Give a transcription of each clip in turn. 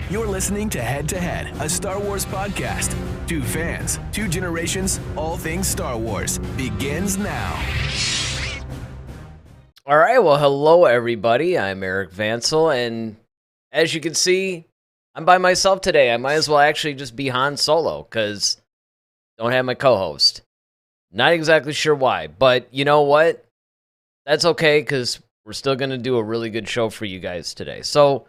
You're listening to Head to Head, a Star Wars podcast. Two fans, two generations, all things Star Wars begins now. All right, well, hello, everybody. I'm Eric Vansel, and as you can see, I'm by myself today. I might as well actually just be Han Solo, because I don't have my co-host. Not exactly sure why, but you know what? That's okay, because we're still going to do a really good show for you guys today. So,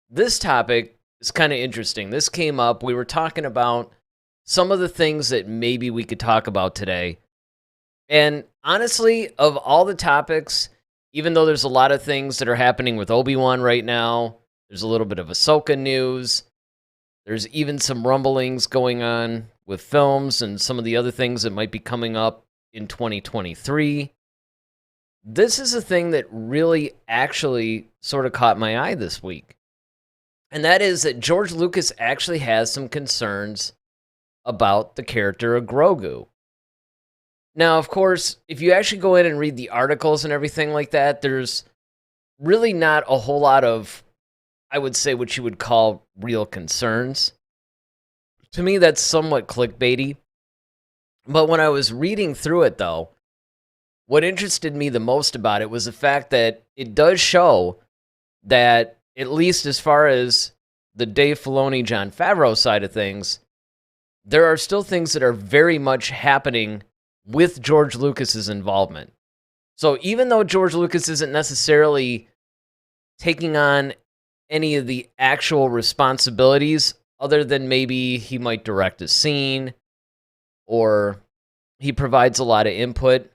this topic is kind of interesting. This came up. We were talking about some of the things that maybe we could talk about today. And honestly, of all the topics, even though there's a lot of things that are happening with Obi-Wan right now, there's a little bit of Ahsoka news, there's even some rumblings going on with films and some of the other things that might be coming up in 2023. This is a thing that really actually sort of caught my eye this week. And that is that George Lucas actually has some concerns about the character of Grogu. Now, of course, if you actually go in and read the articles and everything like that, there's really not a whole lot of, I would say, what you would call real concerns. To me, that's somewhat clickbaity. But when I was reading through it, though, what interested me the most about it was the fact that it does show that, at least as far as the Dave Filoni, Jon Favreau side of things, there are still things that are very much happening with George Lucas's involvement. So even though George Lucas isn't necessarily taking on any of the actual responsibilities, other than maybe he might direct a scene or he provides a lot of input,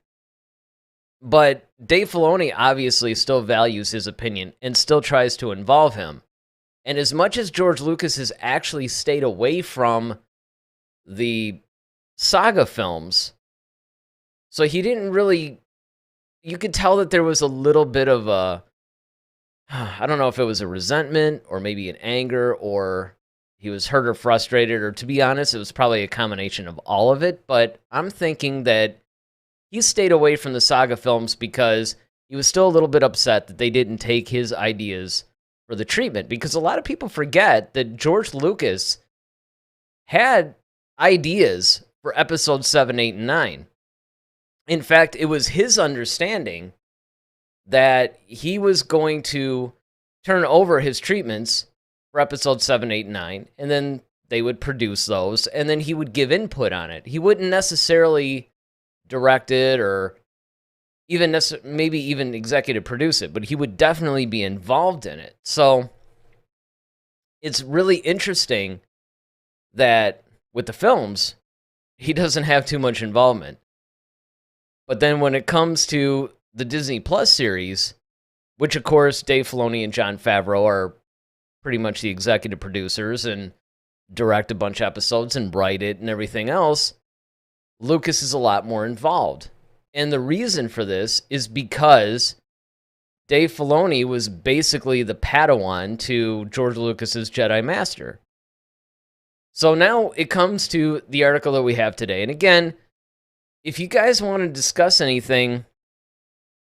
but Dave Filoni obviously still values his opinion and still tries to involve him. And as much as George Lucas has actually stayed away from the saga films, so he didn't really, you could tell that there was a little bit of a, I don't know if it was a resentment or maybe an anger or he was hurt or frustrated, or to be honest, it was probably a combination of all of it. But I'm thinking that he stayed away from the saga films because he was still a little bit upset that they didn't take his ideas for the treatment. Because a lot of people forget that George Lucas had ideas for episodes 7, 8, and 9. In fact, it was his understanding that he was going to turn over his treatments for episodes 7, 8, and 9, and then they would produce those, and then he would give input on it. He wouldn't necessarily direct it or even maybe even executive produce it, but he would definitely be involved in it. So it's really interesting that with the films, he doesn't have too much involvement. But then when it comes to the Disney Plus series, which of course Dave Filoni and Jon Favreau are pretty much the executive producers and direct a bunch of episodes and write it and everything else, Lucas is a lot more involved. And the reason for this is because Dave Filoni was basically the Padawan to George Lucas's Jedi Master. So now it comes to the article that we have today. And again, if you guys want to discuss anything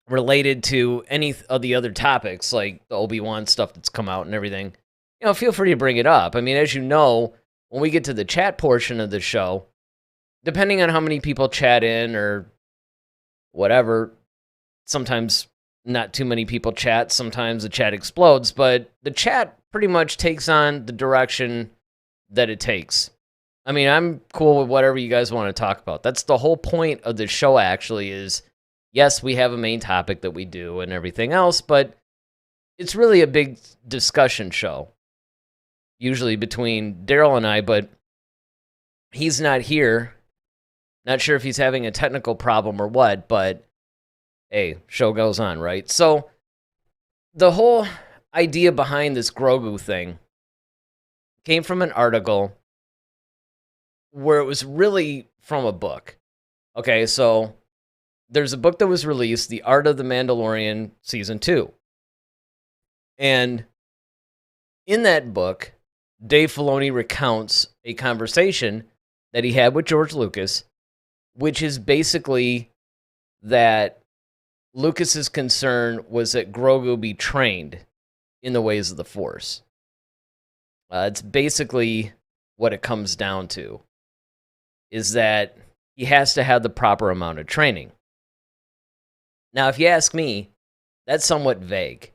related to any of the other topics, like the Obi-Wan stuff that's come out and everything, feel free to bring it up. I mean, as you know, when we get to the chat portion of the show, depending on how many people chat in or whatever, sometimes not too many people chat, sometimes the chat explodes, but the chat pretty much takes on the direction that it takes. I mean, I'm cool with whatever you guys want to talk about. That's the whole point of the show, actually, is, yes, we have a main topic that we do and everything else, but it's really a big discussion show, usually between Daryl and I, but he's not here. Not sure if he's having a technical problem or what, but hey, show goes on, right? So the whole idea behind this Grogu thing came from an article where it was really from a book. Okay, so there's a book that was released, The Art of the Mandalorian Season 2. And in that book, Dave Filoni recounts a conversation that he had with George Lucas, which is basically that Lucas's concern was that Grogu be trained in the ways of the Force. It's basically what it comes down to, is that he has to have the proper amount of training. Now, if you ask me, that's somewhat vague.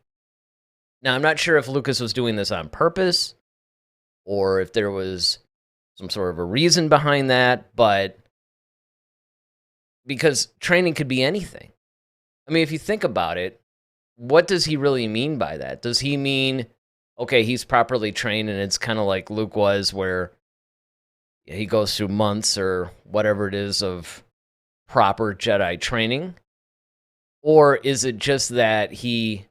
Now, I'm not sure if Lucas was doing this on purpose or if there was some sort of a reason behind that, but because training could be anything. I mean, if you think about it, what does he really mean by that? Does he mean, okay, he's properly trained and it's kind of like Luke was, where he goes through months or whatever it is of proper Jedi training? Or is it just that he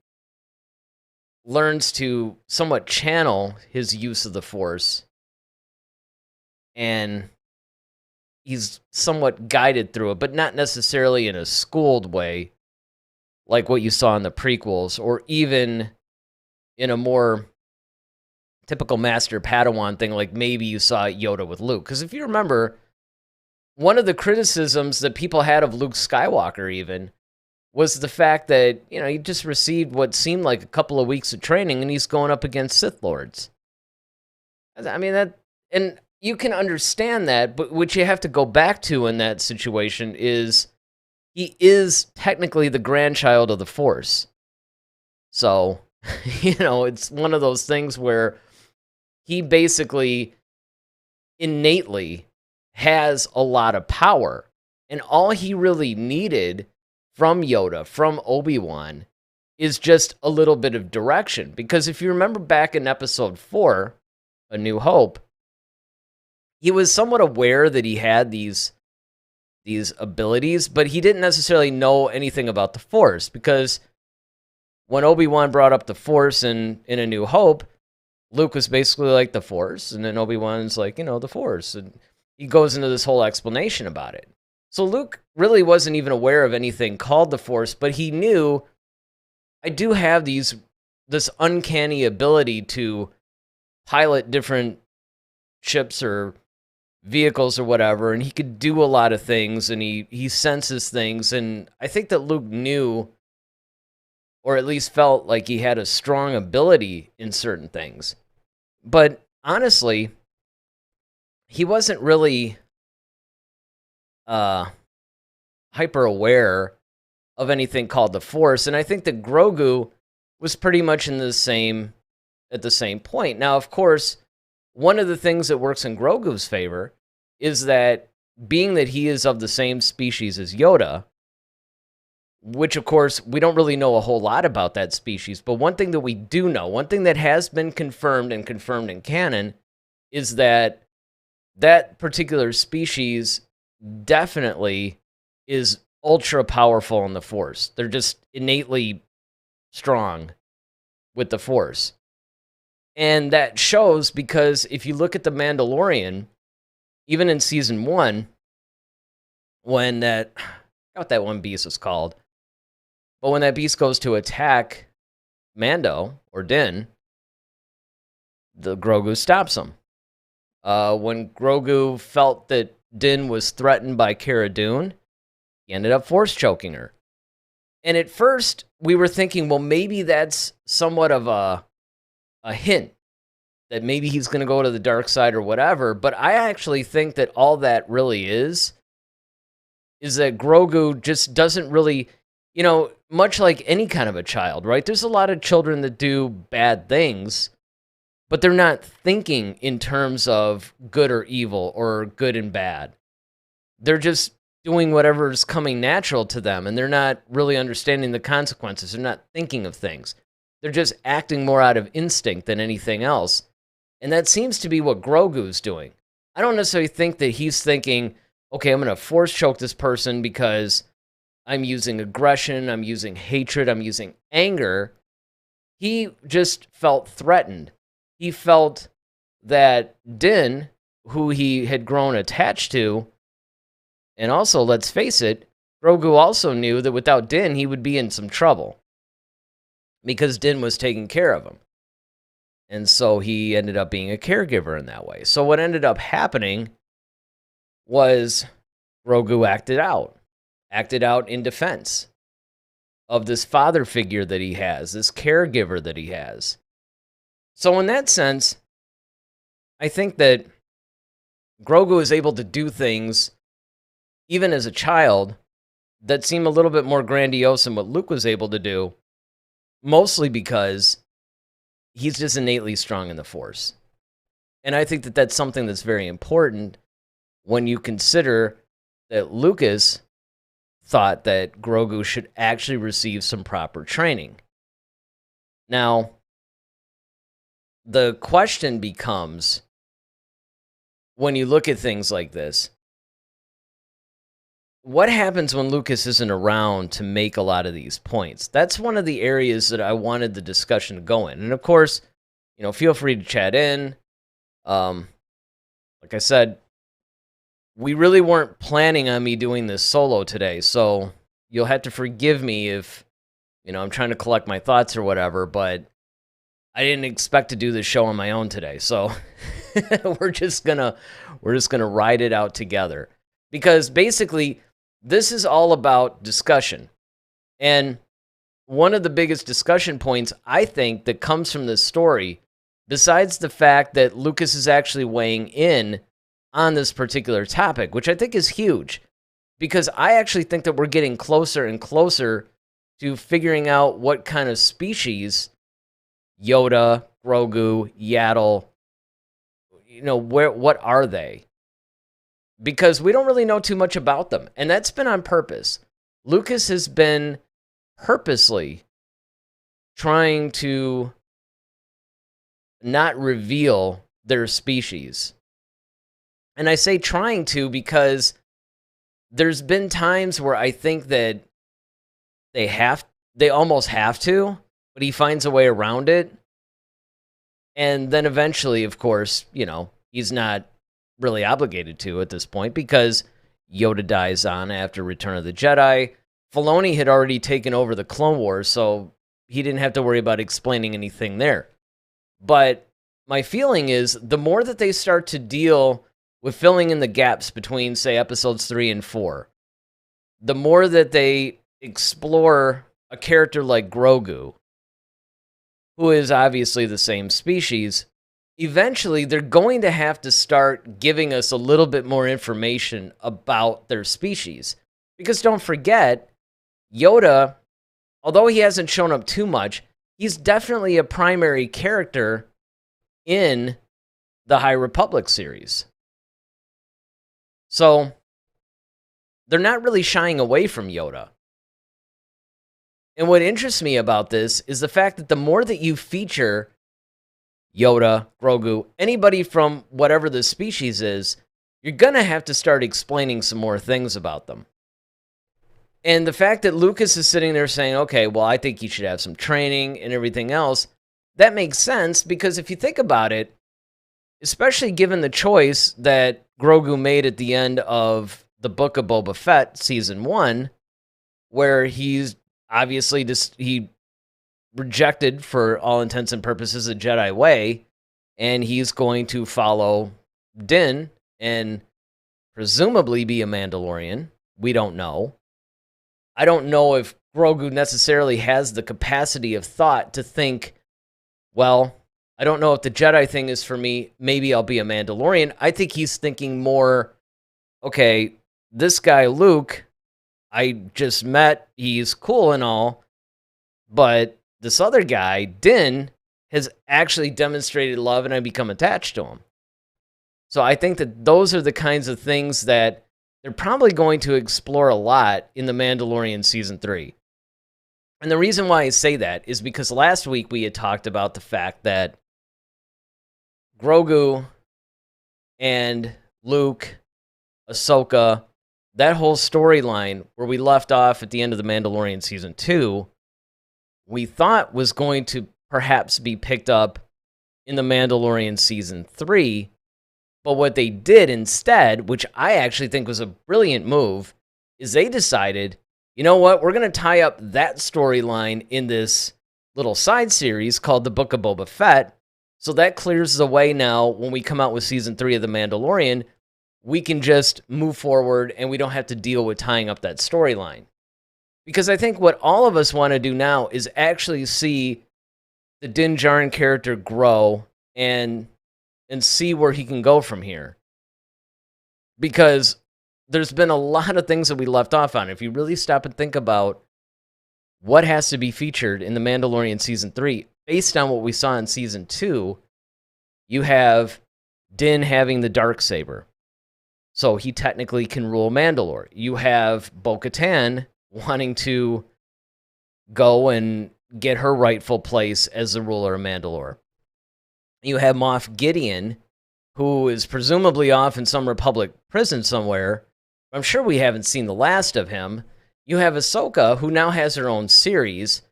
learns to somewhat channel his use of the Force and he's somewhat guided through it, but not necessarily in a schooled way like what you saw in the prequels, or even in a more typical Master Padawan thing like maybe you saw Yoda with Luke? Because if you remember, one of the criticisms that people had of Luke Skywalker even was the fact that, he just received what seemed like a couple of weeks of training and he's going up against Sith Lords. I mean, and you can understand that, but what you have to go back to in that situation is he is technically the grandchild of the Force. So, it's one of those things where he basically innately has a lot of power. And all he really needed from Yoda, from Obi-Wan, is just a little bit of direction. Because if you remember back in episode 4, A New Hope, he was somewhat aware that he had these abilities, but he didn't necessarily know anything about the Force. Because when Obi-Wan brought up the Force in A New Hope, Luke was basically like, the Force, and then Obi-Wan's like, the Force. And he goes into this whole explanation about it. So Luke really wasn't even aware of anything called the Force, but he knew, I do have this uncanny ability to pilot different ships or vehicles or whatever, and he could do a lot of things, and he senses things, and I think that Luke knew, or at least felt like he had a strong ability in certain things. But honestly, he wasn't really hyper aware of anything called the Force, and I think that Grogu was pretty much at the same point. Now, of course, one of the things that works in Grogu's favor is that, being that he is of the same species as Yoda, which of course we don't really know a whole lot about that species, but one thing that we do know, one thing that has been confirmed in canon, is that particular species definitely is ultra powerful in the Force. They're just innately strong with the Force. And that shows because if you look at The Mandalorian, even in season 1, when I forgot what that one beast was called, but when that beast goes to attack Mando or Din, the Grogu stops him. When Grogu felt that Din was threatened by Cara Dune, he ended up force choking her. And at first, we were thinking, well, maybe that's somewhat of a hint that maybe he's going to go to the dark side or whatever. But I actually think that all that really is that Grogu just doesn't really, much like any kind of a child, right? There's a lot of children that do bad things, but they're not thinking in terms of good or evil or good and bad. They're just doing whatever is coming natural to them, and they're not really understanding the consequences. They're not thinking of things. They're just acting more out of instinct than anything else. And that seems to be what Grogu's doing. I don't necessarily think that he's thinking, okay, I'm going to force choke this person because I'm using aggression, I'm using hatred, I'm using anger. He just felt threatened. He felt that Din, who he had grown attached to, and also, let's face it, Grogu also knew that without Din, he would be in some trouble because Din was taking care of him. And so he ended up being a caregiver in that way. So what ended up happening was Grogu acted out in defense of this father figure that he has, this caregiver that he has. So in that sense, I think that Grogu is able to do things, even as a child, that seem a little bit more grandiose than what Luke was able to do, mostly because he's just innately strong in the Force. And I think that that's something that's very important when you consider that Lucas thought that Grogu should actually receive some proper training. Now, the question becomes, when you look at things like this, what happens when Lucas isn't around to make a lot of these points? That's one of the areas that I wanted the discussion to go in. And of course, feel free to chat in. Like I said, we really weren't planning on me doing this solo today, so you'll have to forgive me if, I'm trying to collect my thoughts or whatever, but I didn't expect to do this show on my own today. So we're just gonna ride it out together, because basically this is all about discussion. And one of the biggest discussion points, I think, that comes from this story, besides the fact that Lucas is actually weighing in on this particular topic, which I think is huge, because I actually think that we're getting closer and closer to figuring out what kind of species Yoda, Grogu, Yaddle, what are they? Because we don't really know too much about them, and that's been on purpose. Lucas has been purposely trying to not reveal their species. And I say trying to because there's been times where I think that they almost have to, but he finds a way around it. And then eventually, of course, he's not really obligated to at this point, because Yoda dies on after Return of the Jedi. Filoni had already taken over the Clone Wars, so he didn't have to worry about explaining anything there. But my feeling is the more that they start to deal with filling in the gaps between, say, episodes 3 and 4, the more that they explore a character like Grogu, who is obviously the same species, eventually they're going to have to start giving us a little bit more information about their species. Because don't forget, Yoda, although he hasn't shown up too much, he's definitely a primary character in the High Republic series. So they're not really shying away from Yoda. And what interests me about this is the fact that the more that you feature Yoda, Grogu, anybody from whatever the species is, you're going to have to start explaining some more things about them. And the fact that Lucas is sitting there saying, okay, well, I think he should have some training and everything else, that makes sense, because if you think about it, especially given the choice that Grogu made at the end of the Book of Boba Fett, Season 1, where he's obviously he rejected, for all intents and purposes, the Jedi way, and he's going to follow Din and presumably be a Mandalorian. We don't know. I don't know if Grogu necessarily has the capacity of thought to think, well, I don't know if the Jedi thing is for me, maybe I'll be a Mandalorian. I think he's thinking more, okay, this guy Luke, I just met, he's cool and all, but this other guy, Din, has actually demonstrated love and I become attached to him. So I think that those are the kinds of things that they're probably going to explore a lot in The Mandalorian Season 3. And the reason why I say that is because last week we had talked about the fact that Grogu and Luke, Ahsoka, that whole storyline where we left off at the end of The Mandalorian Season 2, we thought was going to perhaps be picked up in The Mandalorian Season 3, but what they did instead, which I actually think was a brilliant move, is they decided, you know what, we're going to tie up that storyline in this little side series called The Book of Boba Fett, so that clears the way now when we come out with Season 3 of The Mandalorian, we can just move forward and we don't have to deal with tying up that storyline. Because I think what all of us want to do now is actually see the Din Djarin character grow and and see where he can go from here. Because there's been a lot of things that we left off on. If you really stop and think about what has to be featured in The Mandalorian Season 3, based on what we saw in Season 2, you have Din having the Darksaber. So he technically can rule Mandalore. You have Bo-Katan wanting to go and get her rightful place as the ruler of Mandalore. You have Moff Gideon, who is presumably off in some Republic prison somewhere. I'm sure we haven't seen the last of him. You have Ahsoka, who now has her own series.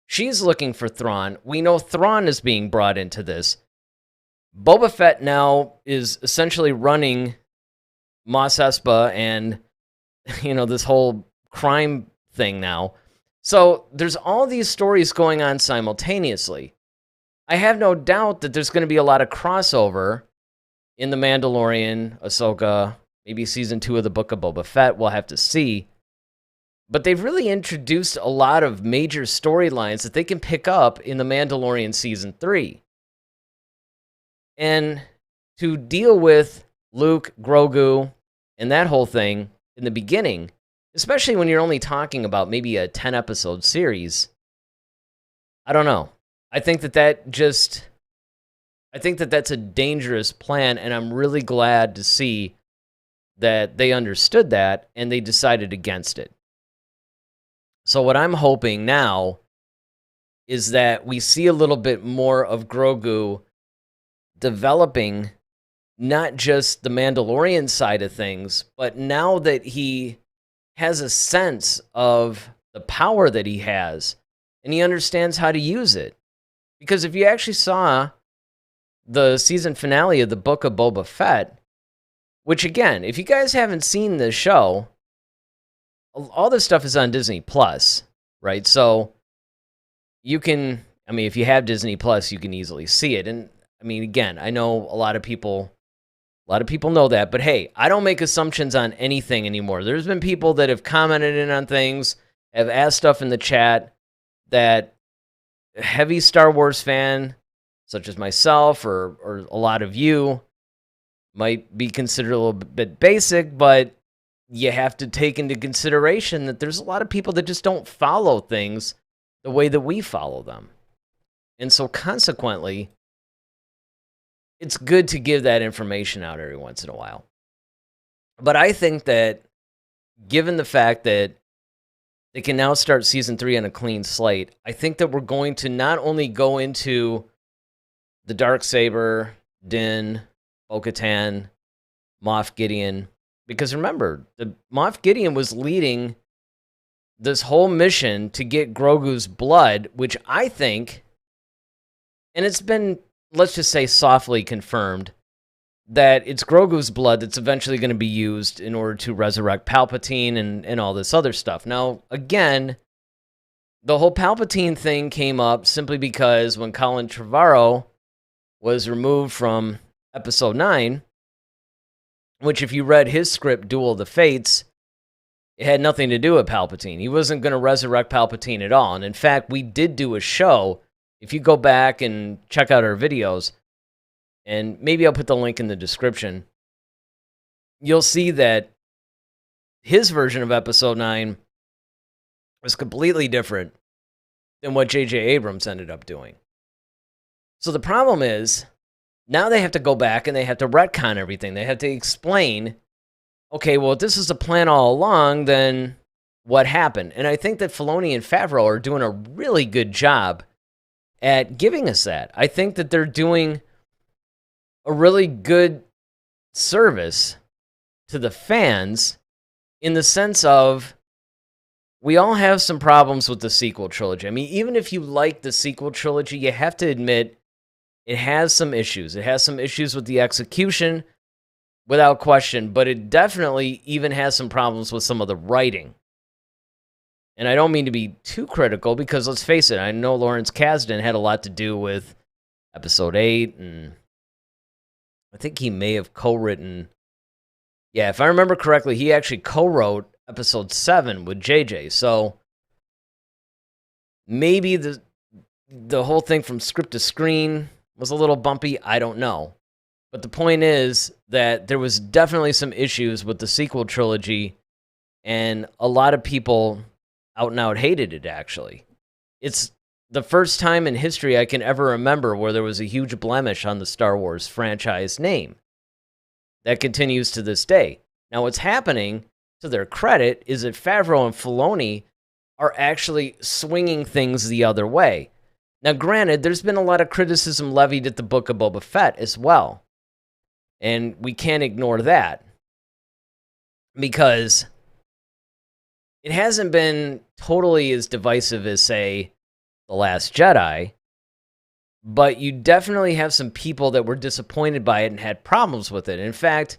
She's looking for Thrawn. We know Thrawn is being brought into this. Boba Fett now is essentially running Mos Espa and, this whole crime thing now. So there's all these stories going on simultaneously. I have no doubt that there's going to be a lot of crossover in The Mandalorian, Ahsoka, maybe Season 2 of the Book of Boba Fett. We'll have to see. But they've really introduced a lot of major storylines that they can pick up in The Mandalorian Season 3. And to deal with Luke, Grogu, and that whole thing in the beginning, especially when you're only talking about maybe a 10-episode series, I don't know. I think that's a dangerous plan, and I'm really glad to see that they understood that and they decided against it. So what I'm hoping now is that we see a little bit more of Grogu developing not just the Mandalorian side of things, but now that he has a sense of the power that he has and he understands how to use it. Because if you actually saw the season finale of the Book of Boba Fett, which again, if you guys haven't seen this show, all this stuff is on Disney Plus, right? So you can, if you have Disney Plus, you can easily see it. And again, I know a lot of people know that, but hey, I don't make assumptions on anything anymore. There's been people that have commented in on things, have asked stuff in the chat that a heavy Star Wars fan, such as myself or a lot of you, might be considered a little bit basic, but you have to take into consideration that there's a lot of people that just don't follow things the way that we follow them. And so consequently, it's good to give that information out every once in a while. But I think that given the fact that they can now start Season 3 on a clean slate, I think that we're going to not only go into the Darksaber, Din, Bo-Katan, Moff Gideon, because remember, Moff Gideon was leading this whole mission to get Grogu's blood, which I think, and it's been, let's just say, softly confirmed, that it's Grogu's blood that's eventually going to be used in order to resurrect Palpatine and all this other stuff. Now, again, the whole Palpatine thing came up simply because when Colin Trevorrow was removed from Episode 9, which if you read his script, Duel of the Fates, it had nothing to do with Palpatine. He wasn't going to resurrect Palpatine at all. And in fact, we did do a show. If you go back and check out our videos, and maybe I'll put the link in the description, you'll see that his version of Episode 9 was completely different than what J.J. Abrams ended up doing. So the problem is, now they have to go back and they have to retcon everything. They have to explain, okay, well, if this is the plan all along, then what happened? And I think that Filoni and Favreau are doing a really good job at giving us that. I think that they're doing a really good service to the fans in the sense of, we all have some problems with the sequel trilogy. Even if you like the sequel trilogy, you have to admit it has some issues. It has some issues with the execution, without question, but it definitely even has some problems with some of the writing. And I don't mean to be too critical, because let's face it, I know Lawrence Kasdan had a lot to do with Episode 8, and I think he may have co-written, yeah, if I remember correctly, he actually co-wrote Episode 7 with JJ, so maybe the whole thing from script to screen was a little bumpy, I don't know. But the point is that there was definitely some issues with the sequel trilogy, and a lot of people out and out hated it, actually. It's the first time in history I can ever remember where there was a huge blemish on the Star Wars franchise name. That continues to this day. Now, what's happening, to their credit, is that Favreau and Filoni are actually swinging things the other way. Now, granted, there's been a lot of criticism levied at the Book of Boba Fett as well. And we can't ignore that. Because it hasn't been totally as divisive as, say, The Last Jedi. But you definitely have some people that were disappointed by it and had problems with it. In fact,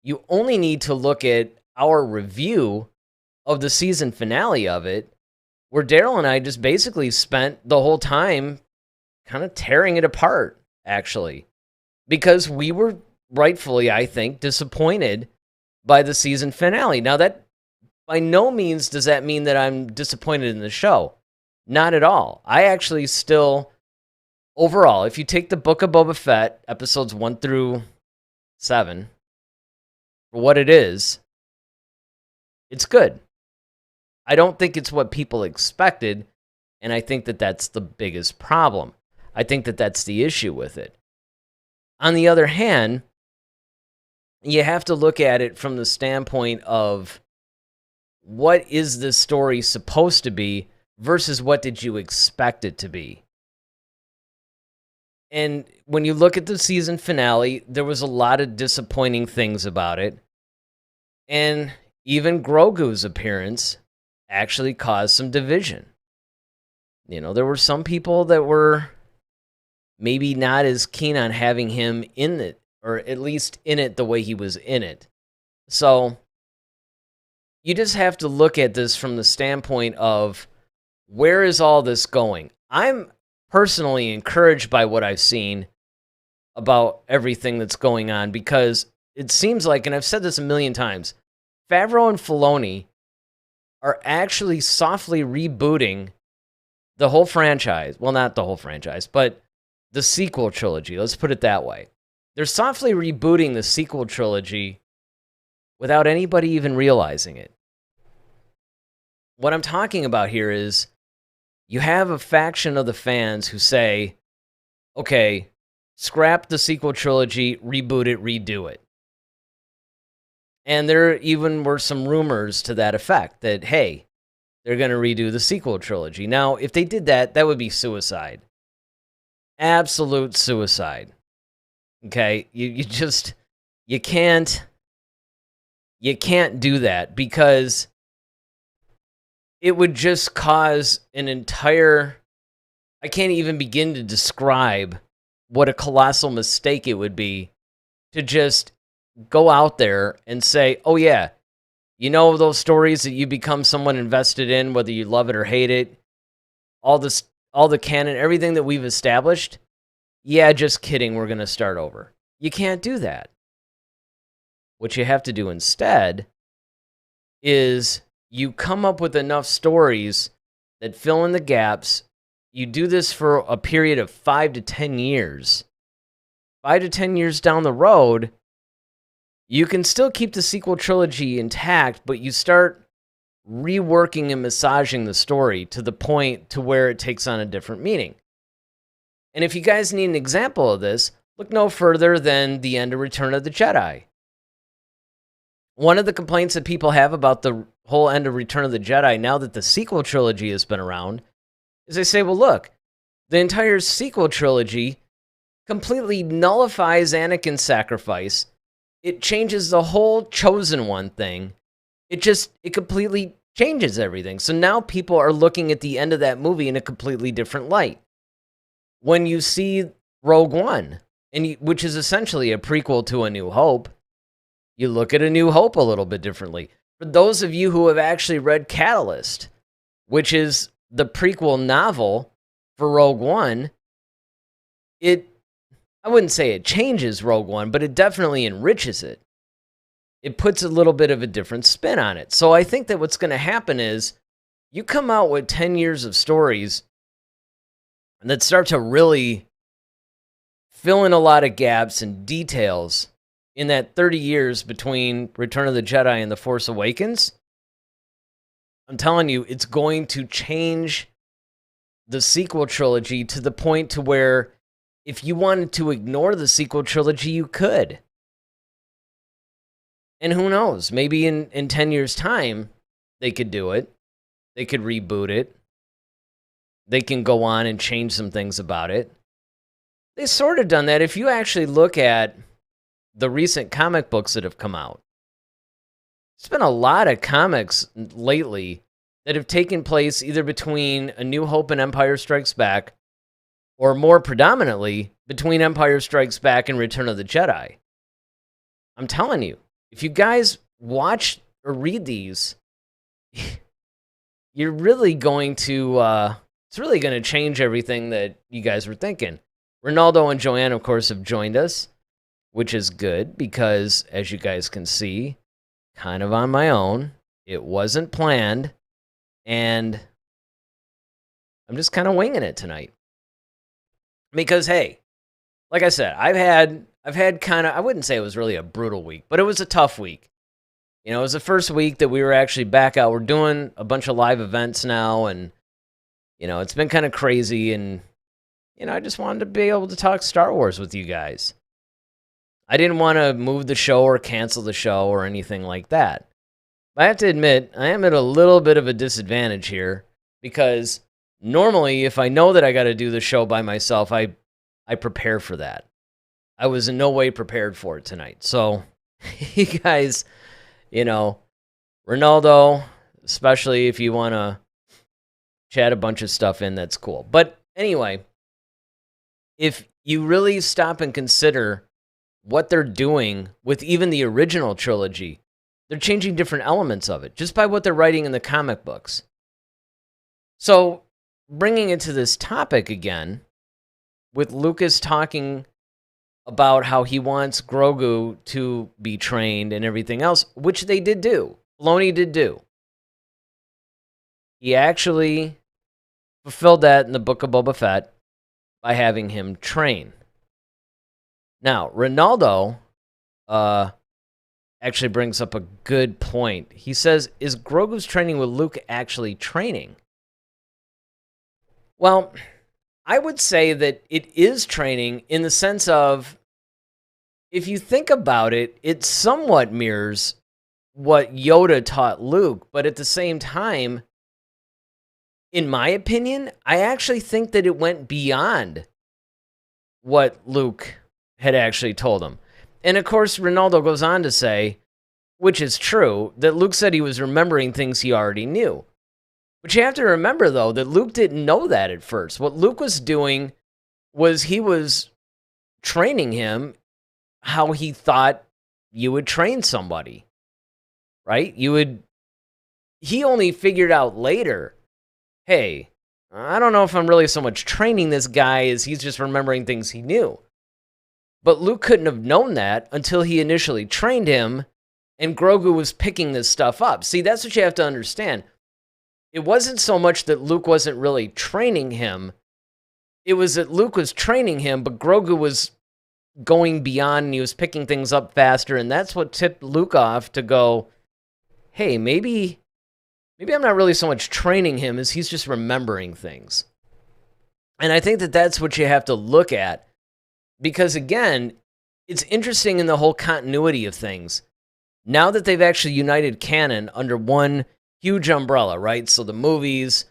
you only need to look at our review of the season finale of it, where Daryl and I just basically spent the whole time kind of tearing it apart, actually. Because we were rightfully, I think, disappointed by the season finale. Now, that by no means does that mean that I'm disappointed in the show. Not at all. I actually still, overall, if you take the Book of Boba Fett, episodes 1 through 7, for what it is, it's good. I don't think it's what people expected, and I think that that's the biggest problem. I think that that's the issue with it. On the other hand, you have to look at it from the standpoint of what is this story supposed to be versus what did you expect it to be. And when you look at the season finale, there was a lot of disappointing things about it. And even Grogu's appearance actually caused some division. You know, there were some people that were maybe not as keen on having him in it, or at least in it the way he was in it. So you just have to look at this from the standpoint of where is all this going? I'm personally encouraged by what I've seen about everything that's going on, because it seems like, and I've said this a million times, Favreau and Filoni are actually softly rebooting the whole franchise. Well, not the whole franchise, but the sequel trilogy. Let's put it that way. They're softly rebooting the sequel trilogy without anybody even realizing it. What I'm talking about here is you have a faction of the fans who say, okay, scrap the sequel trilogy, reboot it, redo it. And there even were some rumors to that effect that, hey, they're going to redo the sequel trilogy. Now, if they did that, that would be suicide. Absolute suicide. Okay? You can't do that, because it would just cause an entire, I can't even begin to describe what a colossal mistake it would be to just go out there and say, oh yeah, you know those stories that you become someone invested in, whether you love it or hate it, all the canon, everything that we've established, yeah, just kidding, we're going to start over. You can't do that. What you have to do instead is you come up with enough stories that fill in the gaps. You do this for a period of 5 to 10 years. 5 to 10 years down the road, you can still keep the sequel trilogy intact, but you start reworking and massaging the story to the point to where it takes on a different meaning. And if you guys need an example of this, look no further than the end of Return of the Jedi. One of the complaints that people have about the whole end of Return of the Jedi, now that the sequel trilogy has been around, is they say, well, look, the entire sequel trilogy completely nullifies Anakin's sacrifice. It changes the whole Chosen One thing. It completely changes everything. So now people are looking at the end of that movie in a completely different light. When you see Rogue One, which is essentially a prequel to A New Hope, you look at A New Hope a little bit differently. For those of you who have actually read Catalyst, which is the prequel novel for Rogue One, I wouldn't say it changes Rogue One, but it definitely enriches it. It puts a little bit of a different spin on it. So I think that what's going to happen is you come out with 10 years of stories that start to really fill in a lot of gaps and details in that 30 years between Return of the Jedi and The Force Awakens. I'm telling you, it's going to change the sequel trilogy to the point to where if you wanted to ignore the sequel trilogy, you could. And who knows, maybe in 10 years' time, they could do it. They could reboot it. They can go on and change some things about it. They sort of done that. If you actually look at the recent comic books that have come out, there's been a lot of comics lately that have taken place either between A New Hope and Empire Strikes Back, or more predominantly, between Empire Strikes Back and Return of the Jedi. I'm telling you, if you guys watch or read these, you're really going to, it's really going to change everything that you guys were thinking. Ronaldo and Joanne, of course, have joined us, which is good because, as you guys can see, kind of on my own. It wasn't planned, and I'm just kind of winging it tonight. Because, hey, like I said, I've had kind of, I wouldn't say it was really a brutal week, but it was a tough week. You know, it was the first week that we were actually back out. We're doing a bunch of live events now, and, you know, it's been kind of crazy, and, you know, I just wanted to be able to talk Star Wars with you guys. I didn't want to move the show or cancel the show or anything like that. But I have to admit, I am at a little bit of a disadvantage here because normally if I know that I got to do the show by myself, I prepare for that. I was in no way prepared for it tonight. So, you guys, you know, Ronaldo, especially if you want to chat a bunch of stuff in, that's cool. But anyway, if you really stop and consider what they're doing with even the original trilogy, they're changing different elements of it just by what they're writing in the comic books. So, bringing it to this topic again, with Lucas talking about how he wants Grogu to be trained and everything else, which they did do. Filoni did do. He actually fulfilled that in the Book of Boba Fett by having him train. Now, Ronaldo actually brings up a good point. He says, is Grogu's training with Luke actually training? Well, I would say that it is training in the sense of, if you think about it, it somewhat mirrors what Yoda taught Luke, but at the same time, in my opinion, I actually think that it went beyond what Luke had actually told him. And of course, Ronaldo goes on to say, which is true, that Luke said he was remembering things he already knew. But you have to remember, though, that Luke didn't know that at first. What Luke was doing was he was training him how he thought you would train somebody, right? He only figured out later, hey, I don't know if I'm really so much training this guy as he's just remembering things he knew. But Luke couldn't have known that until he initially trained him, and Grogu was picking this stuff up. See, that's what you have to understand. It wasn't so much that Luke wasn't really training him. It was that Luke was training him, but Grogu was going beyond, and he was picking things up faster, and that's what tipped Luke off to go, hey, maybe I'm not really so much training him as he's just remembering things. And I think that that's what you have to look at. Because again, it's interesting in the whole continuity of things. Now that they've actually united canon under one huge umbrella, right? So the movies,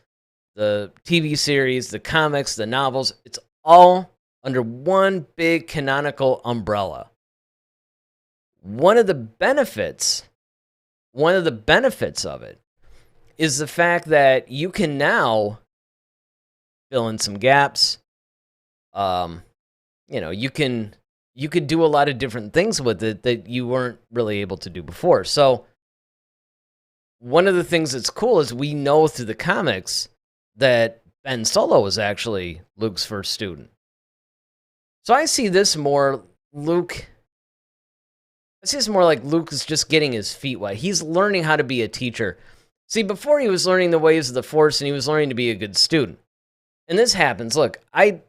the TV series, the comics, the novels, it's all under one big canonical umbrella. One of the benefits of it is the fact that you can now fill in some gaps. You could do a lot of different things with it that you weren't really able to do before. So one of the things that's cool is we know through the comics that Ben Solo was actually Luke's first student. So I see this more like Luke is just getting his feet wet. He's learning how to be a teacher. See, before he was learning the ways of the Force and he was learning to be a good student. And this happens. Look, I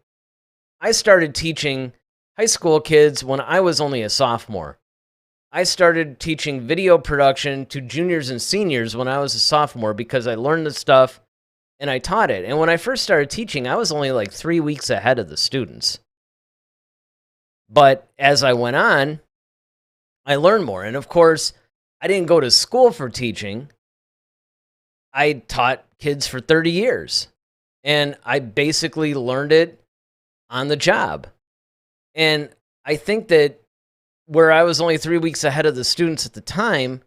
started teaching high school kids when I was only a sophomore. I started teaching video production to juniors and seniors when I was a sophomore because I learned the stuff and I taught it. And when I first started teaching, I was only like 3 weeks ahead of the students. But as I went on, I learned more. And of course, I didn't go to school for teaching. I taught kids for 30 years. And I basically learned it on the job. And I think that where I was only 3 weeks ahead of the students at the time,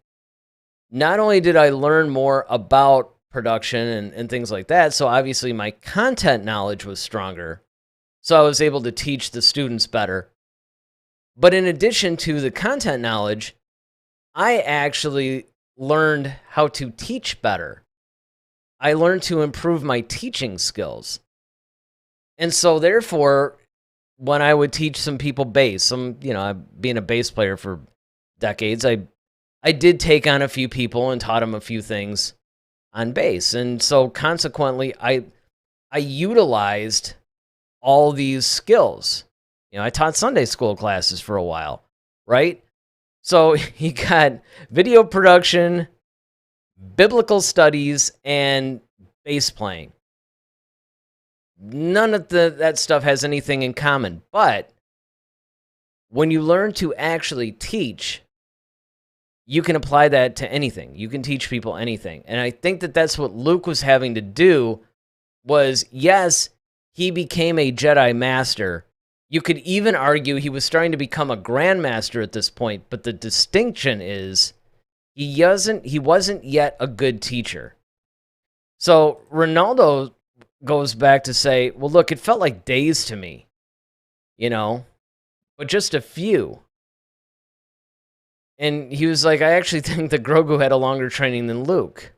not only did I learn more about production and things like that, so obviously my content knowledge was stronger, so I was able to teach the students better. But in addition to the content knowledge, I actually learned how to teach better. I learned to improve my teaching skills. And so therefore, when I would teach some people bass, being a bass player for decades, I did take on a few people and taught them a few things on bass. And so consequently, I utilized all these skills. I taught Sunday school classes for a while, right? So you got video production, biblical studies, and bass playing. None of that stuff has anything in common. But when you learn to actually teach, you can apply that to anything. You can teach people anything. And I think that that's what Luke was having to do was, yes, he became a Jedi Master. You could even argue he was starting to become a Grandmaster at this point. But the distinction is he wasn't yet a good teacher. So Ronaldo goes back to say, well, look, it felt like days to me, but just a few. And he was like, I actually think that Grogu had a longer training than Luke.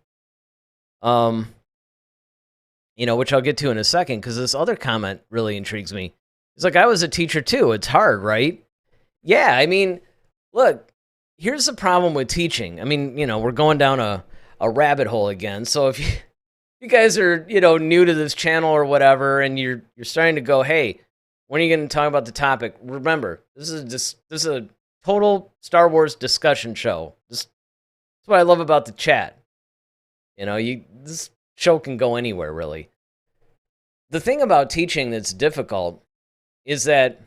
Which I'll get to in a second, because this other comment really intrigues me. He's like, I was a teacher too. It's hard, right? Yeah, I mean, look, here's the problem with teaching. I mean, we're going down a rabbit hole again. So if you guys are, new to this channel or whatever, and you're starting to go, hey, when are you going to talk about the topic? Remember, this is a total Star Wars discussion show. That's what I love about the chat. This show can go anywhere, really. The thing about teaching that's difficult is that,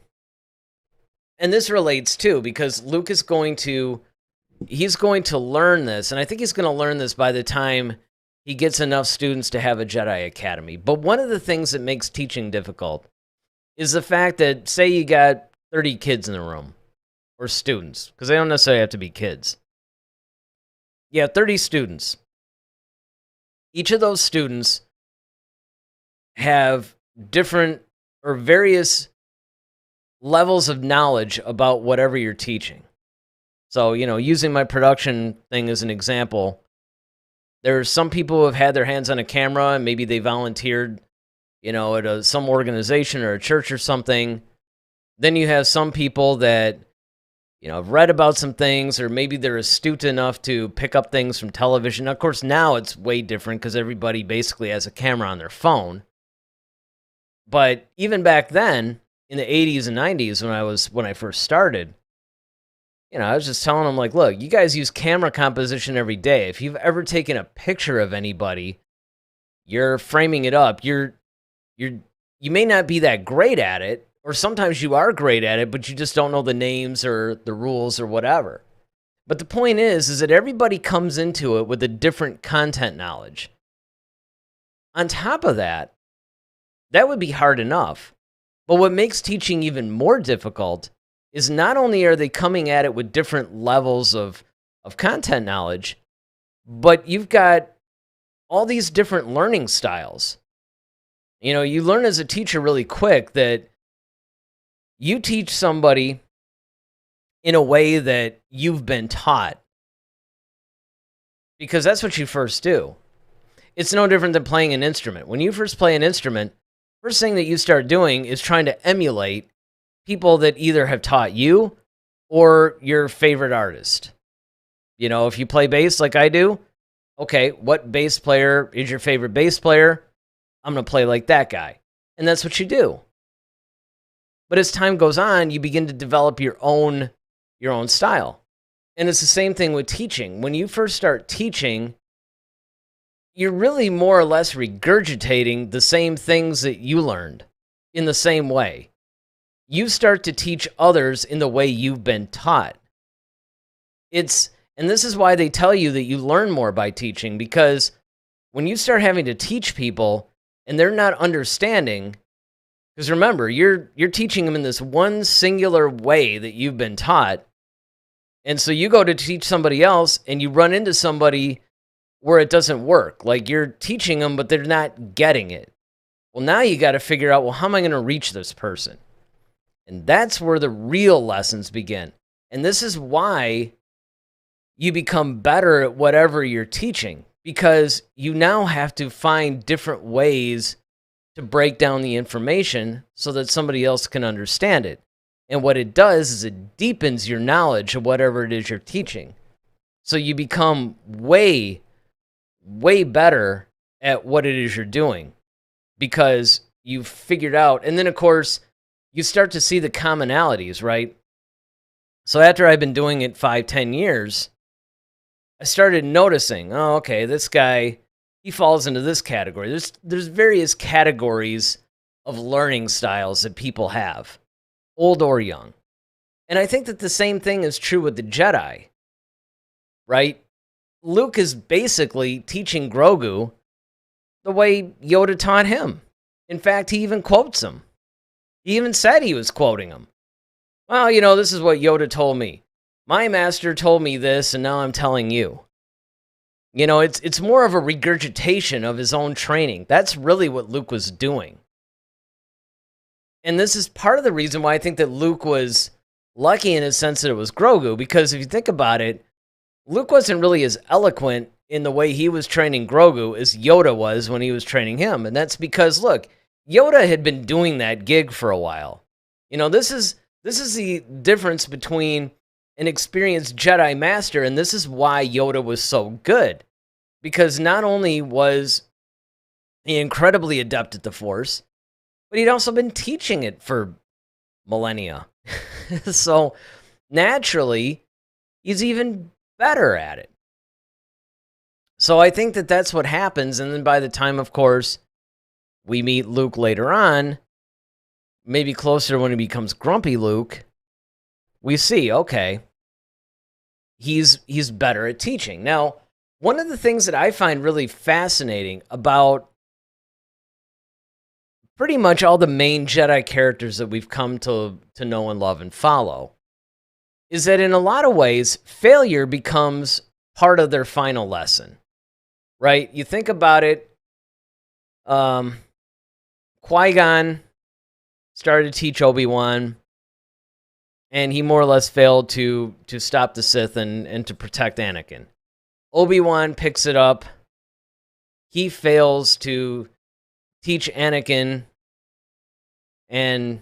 and this relates too, because Luke is going to learn this, and I think he's going to learn this by the time he gets enough students to have a Jedi Academy. But one of the things that makes teaching difficult is the fact that, say you got 30 kids in the room, or students, because they don't necessarily have to be kids. Yeah, 30 students. Each of those students have different or various levels of knowledge about whatever you're teaching. So, using my production thing as an example, there's some people who have had their hands on a camera and maybe they volunteered, at some organization or a church or something. Then you have some people that, have read about some things, or maybe they're astute enough to pick up things from television. Of course, now it's way different because everybody basically has a camera on their phone. But even back then, in the 80s and 90s, when I first started, I was just telling them, like, look, you guys use camera composition every day. If you've ever taken a picture of anybody, you're framing it up. You may not be that great at it, or sometimes you are great at it, but you just don't know the names or the rules or whatever. But the point is that everybody comes into it with a different content knowledge. On top of that, that would be hard enough. But what makes teaching even more difficult is not only are they coming at it with different levels of content knowledge, but you've got all these different learning styles. You learn as a teacher really quick that you teach somebody in a way that you've been taught, because that's what you first do. It's no different than playing an instrument. When you first play an instrument, first thing that you start doing is trying to emulate people that either have taught you or your favorite artist. If you play bass like I do, okay, what bass player is your favorite bass player? I'm going to play like that guy. And that's what you do. But as time goes on, you begin to develop your own style. And it's the same thing with teaching. When you first start teaching, you're really more or less regurgitating the same things that you learned in the same way. You start to teach others in the way you've been taught. And this is why they tell you that you learn more by teaching, because when you start having to teach people and they're not understanding, because remember, you're teaching them in this one singular way that you've been taught. And so you go to teach somebody else and you run into somebody where it doesn't work. Like you're teaching them, but they're not getting it. Well, now you got to figure out, well, how am I going to reach this person? And that's where the real lessons begin. And this is why you become better at whatever you're teaching, because you now have to find different ways to break down the information so that somebody else can understand it. And what it does is it deepens your knowledge of whatever it is you're teaching. So you become way, way better at what it is you're doing because you've figured out. And then, of course, you start to see the commonalities, right? So after I've been doing it 5-10 years, I started noticing, oh, okay, this guy, he falls into this category. There's various categories of learning styles that people have, old or young. And I think that the same thing is true with the Jedi, right? Luke is basically teaching Grogu the way Yoda taught him. In fact, he even quotes him. He even said he was quoting him. Well, this is what Yoda told me. My master told me this, and now I'm telling you. It's more of a regurgitation of his own training. That's really what Luke was doing. And this is part of the reason why I think that Luke was lucky in a sense that it was Grogu, because if you think about it, Luke wasn't really as eloquent in the way he was training Grogu as Yoda was when he was training him. And that's because, look, Yoda had been doing that gig for a while. This is the difference between an experienced Jedi Master, and this is why Yoda was so good. Because not only was he incredibly adept at the Force, but he'd also been teaching it for millennia. So naturally, he's even better at it. So I think that that's what happens, and then by the time, of course, we meet Luke later on, maybe closer when he becomes Grumpy Luke, we see, okay, he's better at teaching. Now, one of the things that I find really fascinating about pretty much all the main Jedi characters that we've come to know and love and follow is that in a lot of ways, failure becomes part of their final lesson, right? You think about it, Qui-Gon started to teach Obi-Wan, and he more or less failed to stop the Sith and to protect Anakin. Obi-Wan picks it up. He fails to teach Anakin, and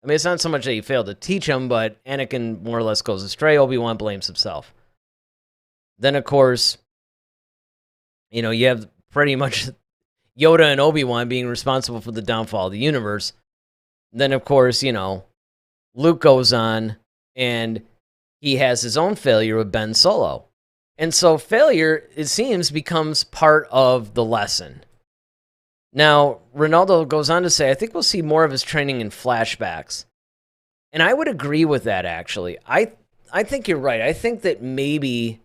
it's not so much that he failed to teach him, but Anakin more or less goes astray. Obi-Wan blames himself. Then, of course, you have pretty much Yoda and Obi-Wan being responsible for the downfall of the universe. Then, of course, Luke goes on, and he has his own failure with Ben Solo. And so failure, it seems, becomes part of the lesson. Now, Ronaldo goes on to say, I think we'll see more of his training in flashbacks. And I would agree with that, actually. I think you're right. I think that maybe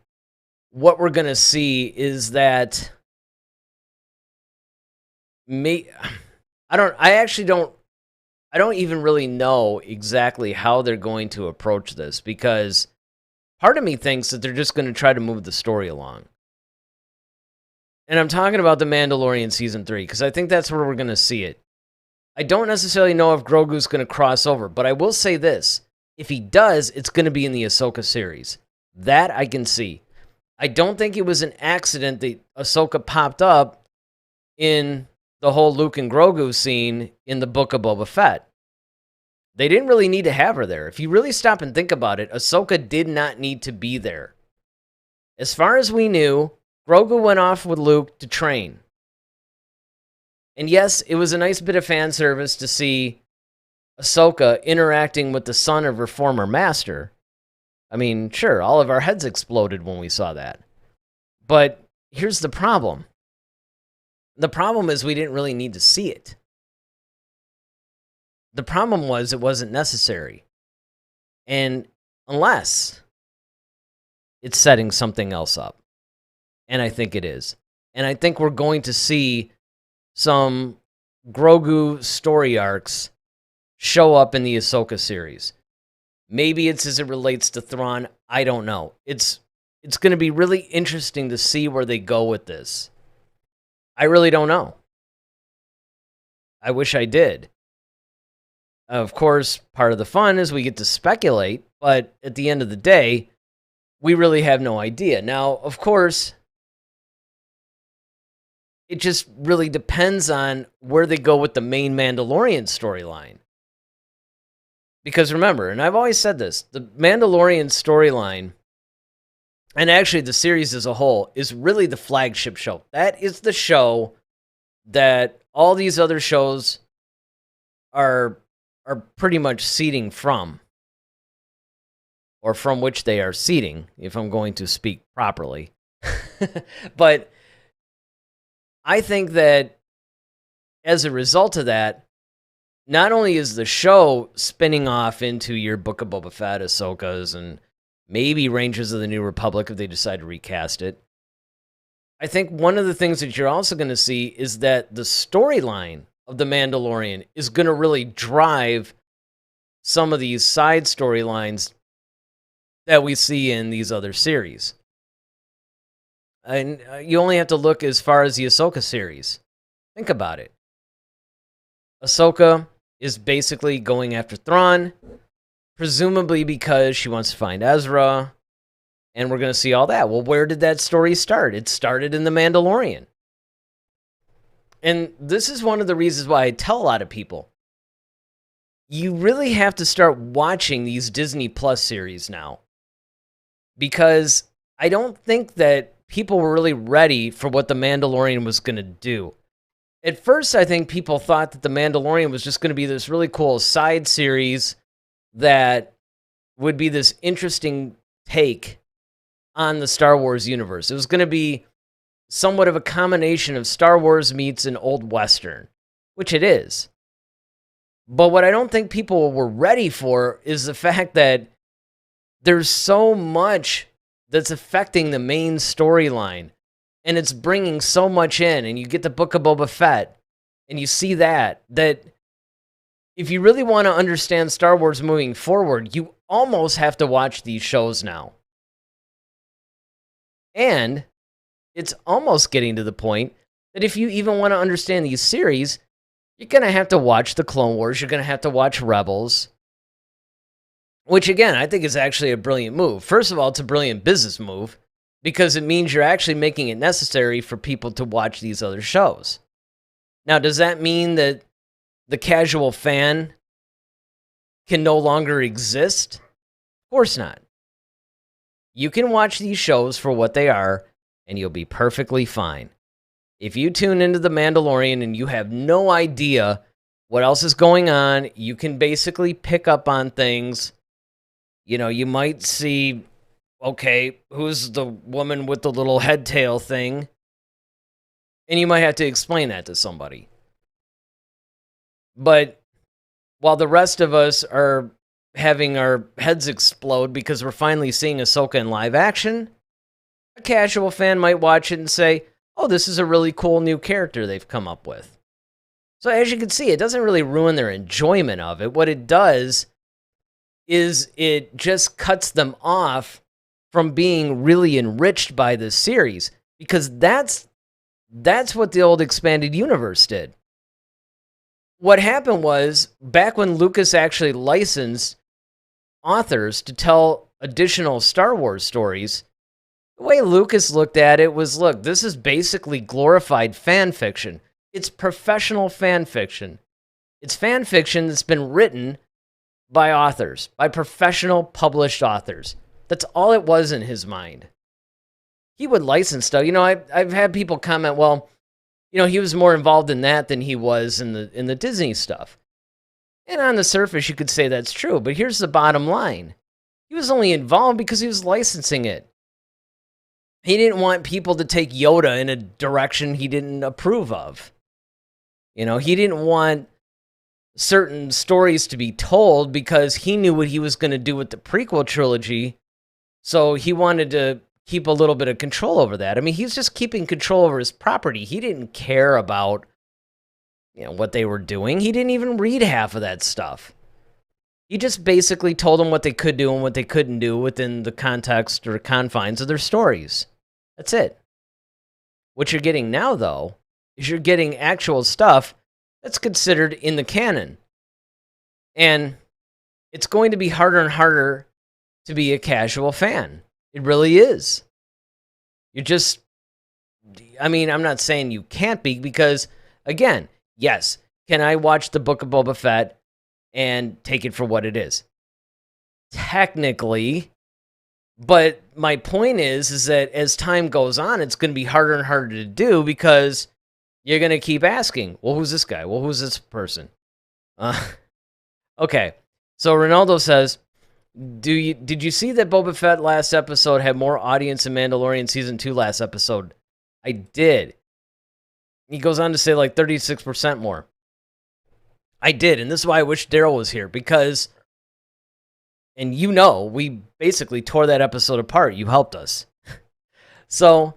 what we're going to see is that I don't even really know exactly how they're going to approach this, because part of me thinks that they're just going to try to move the story along. And I'm talking about The Mandalorian Season 3, because I think that's where we're going to see it. I don't necessarily know if Grogu's going to cross over, but I will say this. If he does, it's going to be in the Ahsoka series. That I can see. I don't think it was an accident that Ahsoka popped up in the whole Luke and Grogu scene in the Book of Boba Fett. They didn't really need to have her there. If you really stop and think about it, Ahsoka did not need to be there. As far as we knew, Grogu went off with Luke to train. And yes, it was a nice bit of fan service to see Ahsoka interacting with the son of her former master, I mean, sure, all of our heads exploded when we saw that. But here's the problem. The problem is we didn't really need to see it. The problem was it wasn't necessary. And unless it's setting something else up. And I think it is. And I think we're going to see some Grogu story arcs show up in the Ahsoka series. Maybe it's as it relates to Thrawn. I don't know. It's going to be really interesting to see where they go with this. I really don't know. I wish I did. Of course, part of the fun is we get to speculate, but at the end of the day, we really have no idea. Now, of course, it just really depends on where they go with the main Mandalorian storyline. Because remember, and I've always said this, the Mandalorian storyline, and actually the series as a whole, is really the flagship show. That is the show that all these other shows are pretty much seeding from. Or from which they are seeding, if I'm going to speak properly. But I think that as a result of that, not only is the show spinning off into your Book of Boba Fett, Ahsoka's, and maybe Rangers of the New Republic if they decide to recast it, I think one of the things that you're also going to see is that the storyline of The Mandalorian is going to really drive some of these side storylines that we see in these other series. And you only have to look as far as the Ahsoka series. Think about it. Ahsoka is basically going after Thrawn, presumably because she wants to find Ezra, and we're going to see all that. Well, where did that story start? It started in The Mandalorian. And this is one of the reasons why I tell a lot of people, you really have to start watching these Disney Plus series now. Because I don't think that people were really ready for what The Mandalorian was going to do. At first, I think people thought that The Mandalorian was just going to be this really cool side series that would be this interesting take on the Star Wars universe. It was going to be somewhat of a combination of Star Wars meets an old Western, which it is. But what I don't think people were ready for is the fact that there's so much that's affecting the main storyline, and it's bringing so much in, and you get the Book of Boba Fett, and you see that if you really want to understand Star Wars moving forward, you almost have to watch these shows now. And it's almost getting to the point that if you even want to understand these series, you're going to have to watch the Clone Wars, you're going to have to watch Rebels, which, again, I think is actually a brilliant move. First of all, it's a brilliant business move because it means you're actually making it necessary for people to watch these other shows. Now, does that mean that the casual fan can no longer exist? Of course not. You can watch these shows for what they are, and you'll be perfectly fine. If you tune into The Mandalorian and you have no idea what else is going on, you can basically pick up on things. You know, you might see, okay, who's the woman with the little head tail thing? And you might have to explain that to somebody. But while the rest of us are having our heads explode because we're finally seeing Ahsoka in live action, a casual fan might watch it and say, oh, this is a really cool new character they've come up with. So as you can see, it doesn't really ruin their enjoyment of it. What it does is it just cuts them off from being really enriched by this series, because that's what the old expanded universe did. What happened was, back when Lucas actually licensed authors to tell additional Star Wars stories, the way Lucas looked at it was, look, this is basically glorified fan fiction. It's professional fan fiction. It's fan fiction that's been written by authors, by professional published authors. That's all it was in his mind. He would license stuff. You know, I've had people comment, well, you know, he was more involved in that than he was in the Disney stuff. And on the surface, you could say that's true, but here's the bottom line. He was only involved because he was licensing it. He didn't want people to take Yoda in a direction he didn't approve of. He didn't want certain stories to be told because he knew what he was going to do with the prequel trilogy. So he wanted to keep a little bit of control over that. I mean, he's just keeping control over his property. He didn't care about what they were doing. He didn't even read half of that stuff. He just basically told them what they could do and what they couldn't do within the context or confines of their stories. That's it. What you're getting now, though, is you're getting actual stuff that's considered in the canon. And it's going to be harder and harder to be a casual fan. It really is. I'm not saying you can't be, because, again, yes, can I watch the Book of Boba Fett and take it for what it is? Technically. But my point is that as time goes on, it's going to be harder and harder to do, because you're going to keep asking, well, who's this guy? Well, who's this person? Okay. So Ronaldo says, did you see that Boba Fett last episode had more audience than Mandalorian Season 2 last episode? I did. He goes on to say like 36% more. I did, and this is why I wish Daryl was here, because, and we basically tore that episode apart. You helped us. So,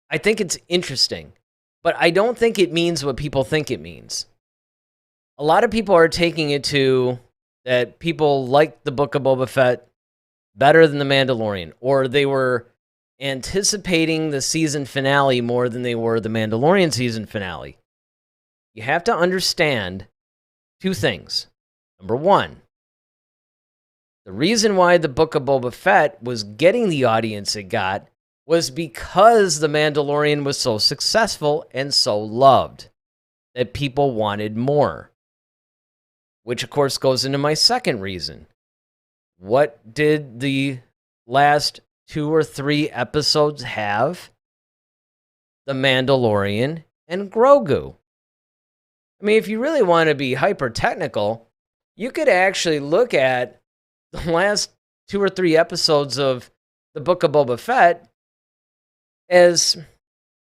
I think it's interesting, but I don't think it means what people think it means. A lot of people are taking it to that people like the Book of Boba Fett better than the Mandalorian, or they were anticipating the season finale more than they were the Mandalorian season finale. You have to understand two things. Number one, the reason why the Book of Boba Fett was getting the audience it got was because the Mandalorian was so successful and so loved that people wanted more. Which, of course, goes into my second reason. What did the last 2 or 3 episodes have? The Mandalorian and Grogu. I mean, if you really want to be hyper-technical, you could actually look at the last 2 or 3 episodes of the Book of Boba Fett as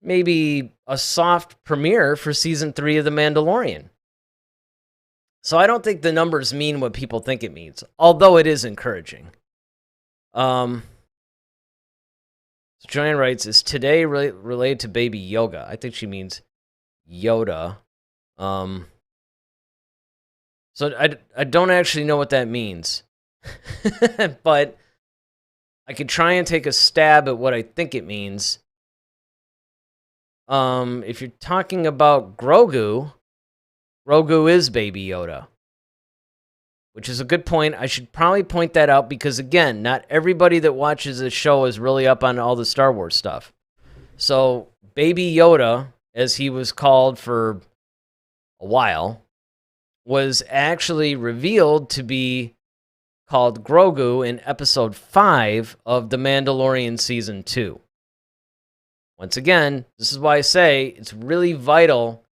maybe a soft premiere for Season 3 of The Mandalorian. So I don't think the numbers mean what people think it means, although it is encouraging. So Joanne writes, is today related to Baby Yoga? I think she means Yoda. So I don't actually know what that means. But I could try and take a stab at what I think it means. If you're talking about Grogu is Baby Yoda, which is a good point. I should probably point that out because, again, not everybody that watches this show is really up on all the Star Wars stuff. So Baby Yoda, as he was called for a while, was actually revealed to be called Grogu in Episode 5 of The Mandalorian Season 2. Once again, this is why I say it's really vital.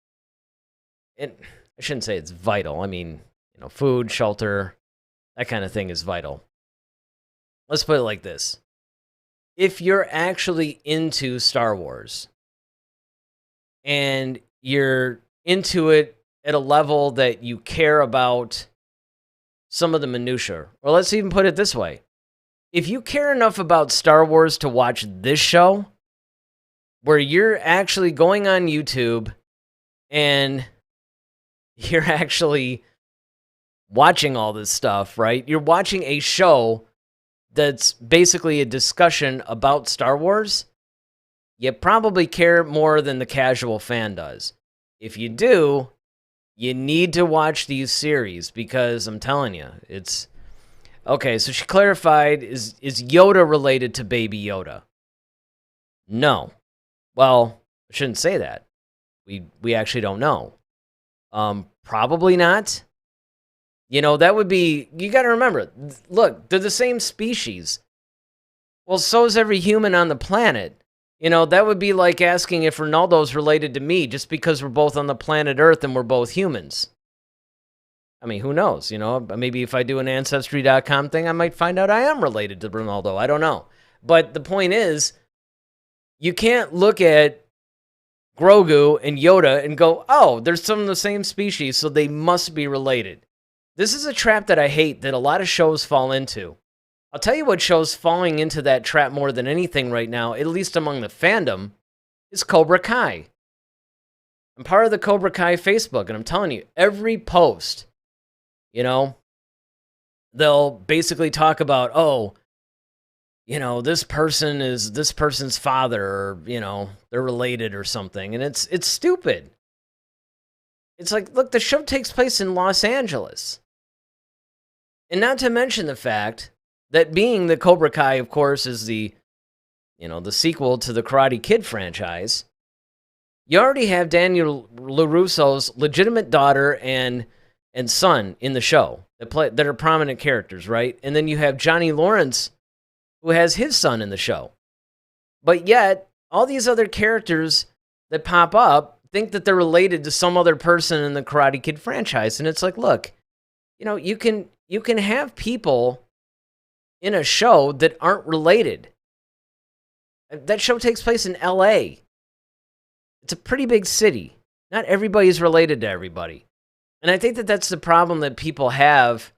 And I shouldn't say it's vital. I mean, food, shelter, that kind of thing is vital. Let's put it like this. If you're actually into Star Wars and you're into it at a level that you care about some of the minutiae, or let's even put it this way. If you care enough about Star Wars to watch this show, where you're actually going on YouTube and you're actually watching all this stuff, right? You're watching a show that's basically a discussion about Star Wars. You probably care more than the casual fan does. If you do, you need to watch these series because I'm telling you, it's... Okay, so she clarified, is Yoda related to Baby Yoda? No. Well, I shouldn't say that. We actually don't know. Probably not. That would be... You got to remember, look, they're the same species. Well, so is every human on the planet. That would be like asking if Ronaldo's related to me just because we're both on the planet Earth and we're both humans. I mean, who knows? Maybe if I do an Ancestry.com thing, I might find out I am related to Ronaldo. I don't know. But the point is, you can't look at Grogu and Yoda and go, oh, they're some of the same species, so they must be related. This is a trap that I hate that a lot of shows fall into. I'll tell you what show's falling into that trap more than anything right now, at least among the fandom, is Cobra Kai. I'm part of the Cobra Kai Facebook, and I'm telling you, every post, they'll basically talk about, oh, this person is this person's father, or, they're related or something. And it's stupid. It's like, look, the show takes place in Los Angeles. And not to mention the fact that being the Cobra Kai, of course, is the sequel to the Karate Kid franchise, you already have Daniel LaRusso's legitimate daughter and son in the show that are prominent characters, right? And then you have Johnny Lawrence, who has his son in the show. But yet, all these other characters that pop up think that they're related to some other person in the Karate Kid franchise. And it's like, look, you can have people in a show that aren't related. That show takes place in LA. It's a pretty big city. Not everybody's related to everybody. And I think that that's the problem that people have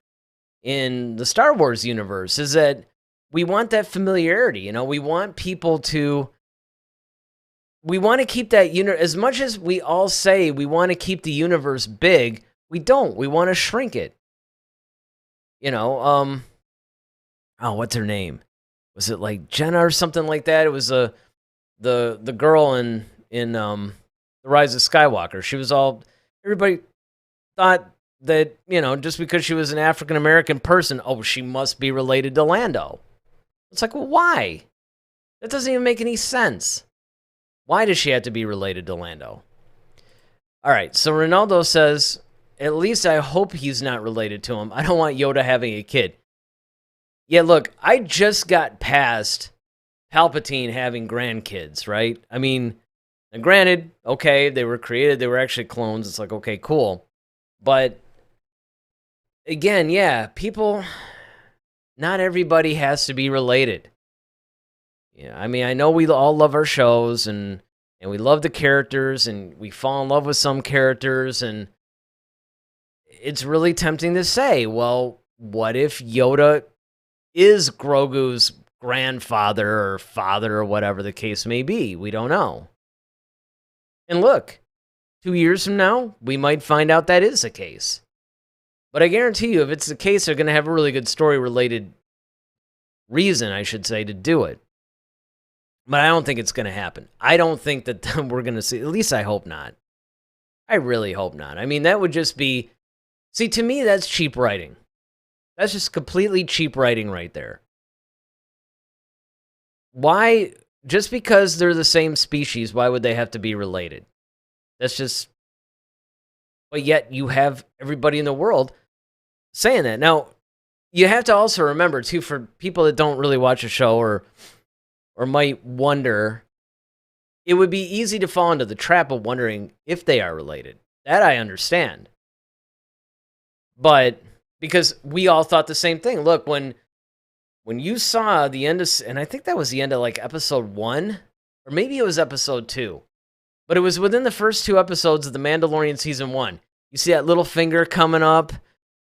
in the Star Wars universe, is that we want that familiarity. We want people to... We want to keep that universe... As much as we all say we want to keep the universe big, we don't. We want to shrink it. Oh, what's her name? Was it like Jenna or something like that? It was the girl in The Rise of Skywalker. She was all... Everybody thought that, just because she was an African-American person, oh, she must be related to Lando. It's like, well, why? That doesn't even make any sense. Why does she have to be related to Lando? All right, so Ronaldo says, at least I hope he's not related to him. I don't want Yoda having a kid. Yeah, look, I just got past Palpatine having grandkids, right? I mean, and granted, okay, they were created, they were actually clones. It's like, okay, cool. But again, yeah, people... Not everybody has to be related. Yeah, I mean, I know we all love our shows, and we love the characters, and we fall in love with some characters, and it's really tempting to say, well, what if Yoda is Grogu's grandfather or father or whatever the case may be? We don't know. And look, 2 years from now, we might find out that is the case. But I guarantee you, if it's the case, they're going to have a really good story-related reason, I should say, to do it. But I don't think it's going to happen. I don't think that we're going to see... At least I hope not. I really hope not. I mean, that would just be... See, to me, that's cheap writing. That's just completely cheap writing right there. Why... Just because they're the same species, why would they have to be related? That's just... But yet, you have everybody in the world saying that. Now, you have to also remember, too, for people that don't really watch a show or might wonder, it would be easy to fall into the trap of wondering if they are related. That I understand. But, because we all thought the same thing. Look, when you saw the end of, and I think that was the end of, like, episode 1, or maybe it was episode 2. But it was within the first 2 episodes of The Mandalorian Season 1. You see that little finger coming up,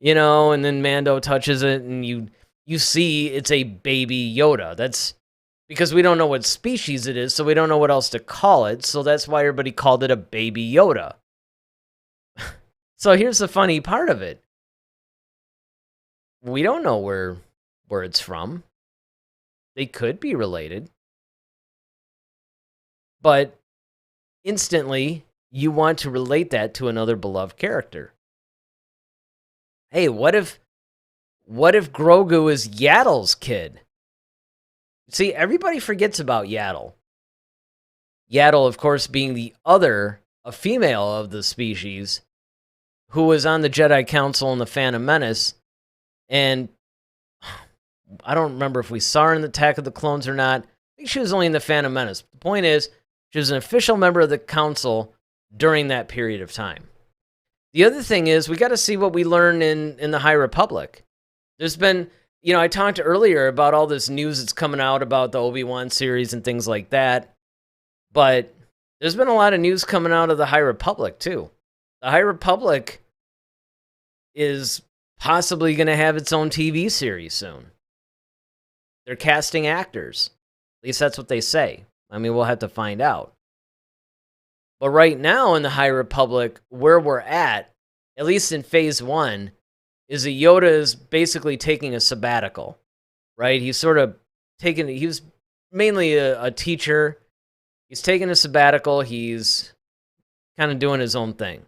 and then Mando touches it, and you see it's a baby Yoda. That's because we don't know what species it is, so we don't know what else to call it, so that's why everybody called it a baby Yoda. So here's the funny part of it. We don't know where it's from. They could be related. But... instantly, you want to relate that to another beloved character. Hey, what if Grogu is Yaddle's kid? See, everybody forgets about Yaddle. Yaddle, of course, being a female of the species, who was on the Jedi Council in the Phantom Menace, and I don't remember if we saw her in the Attack of the Clones or not. I think she was only in the Phantom Menace. The point is, she was an official member of the council during that period of time. The other thing is we got to see what we learn in the High Republic. There's been, I talked earlier about all this news that's coming out about the Obi-Wan series and things like that. But there's been a lot of news coming out of the High Republic, too. The High Republic is possibly going to have its own TV series soon. They're casting actors. At least that's what they say. I mean, we'll have to find out. But right now in the High Republic, where we're at least in Phase 1, is that Yoda is basically taking a sabbatical, right? He's sort of he was mainly a teacher. He's taking a sabbatical. He's kind of doing his own thing.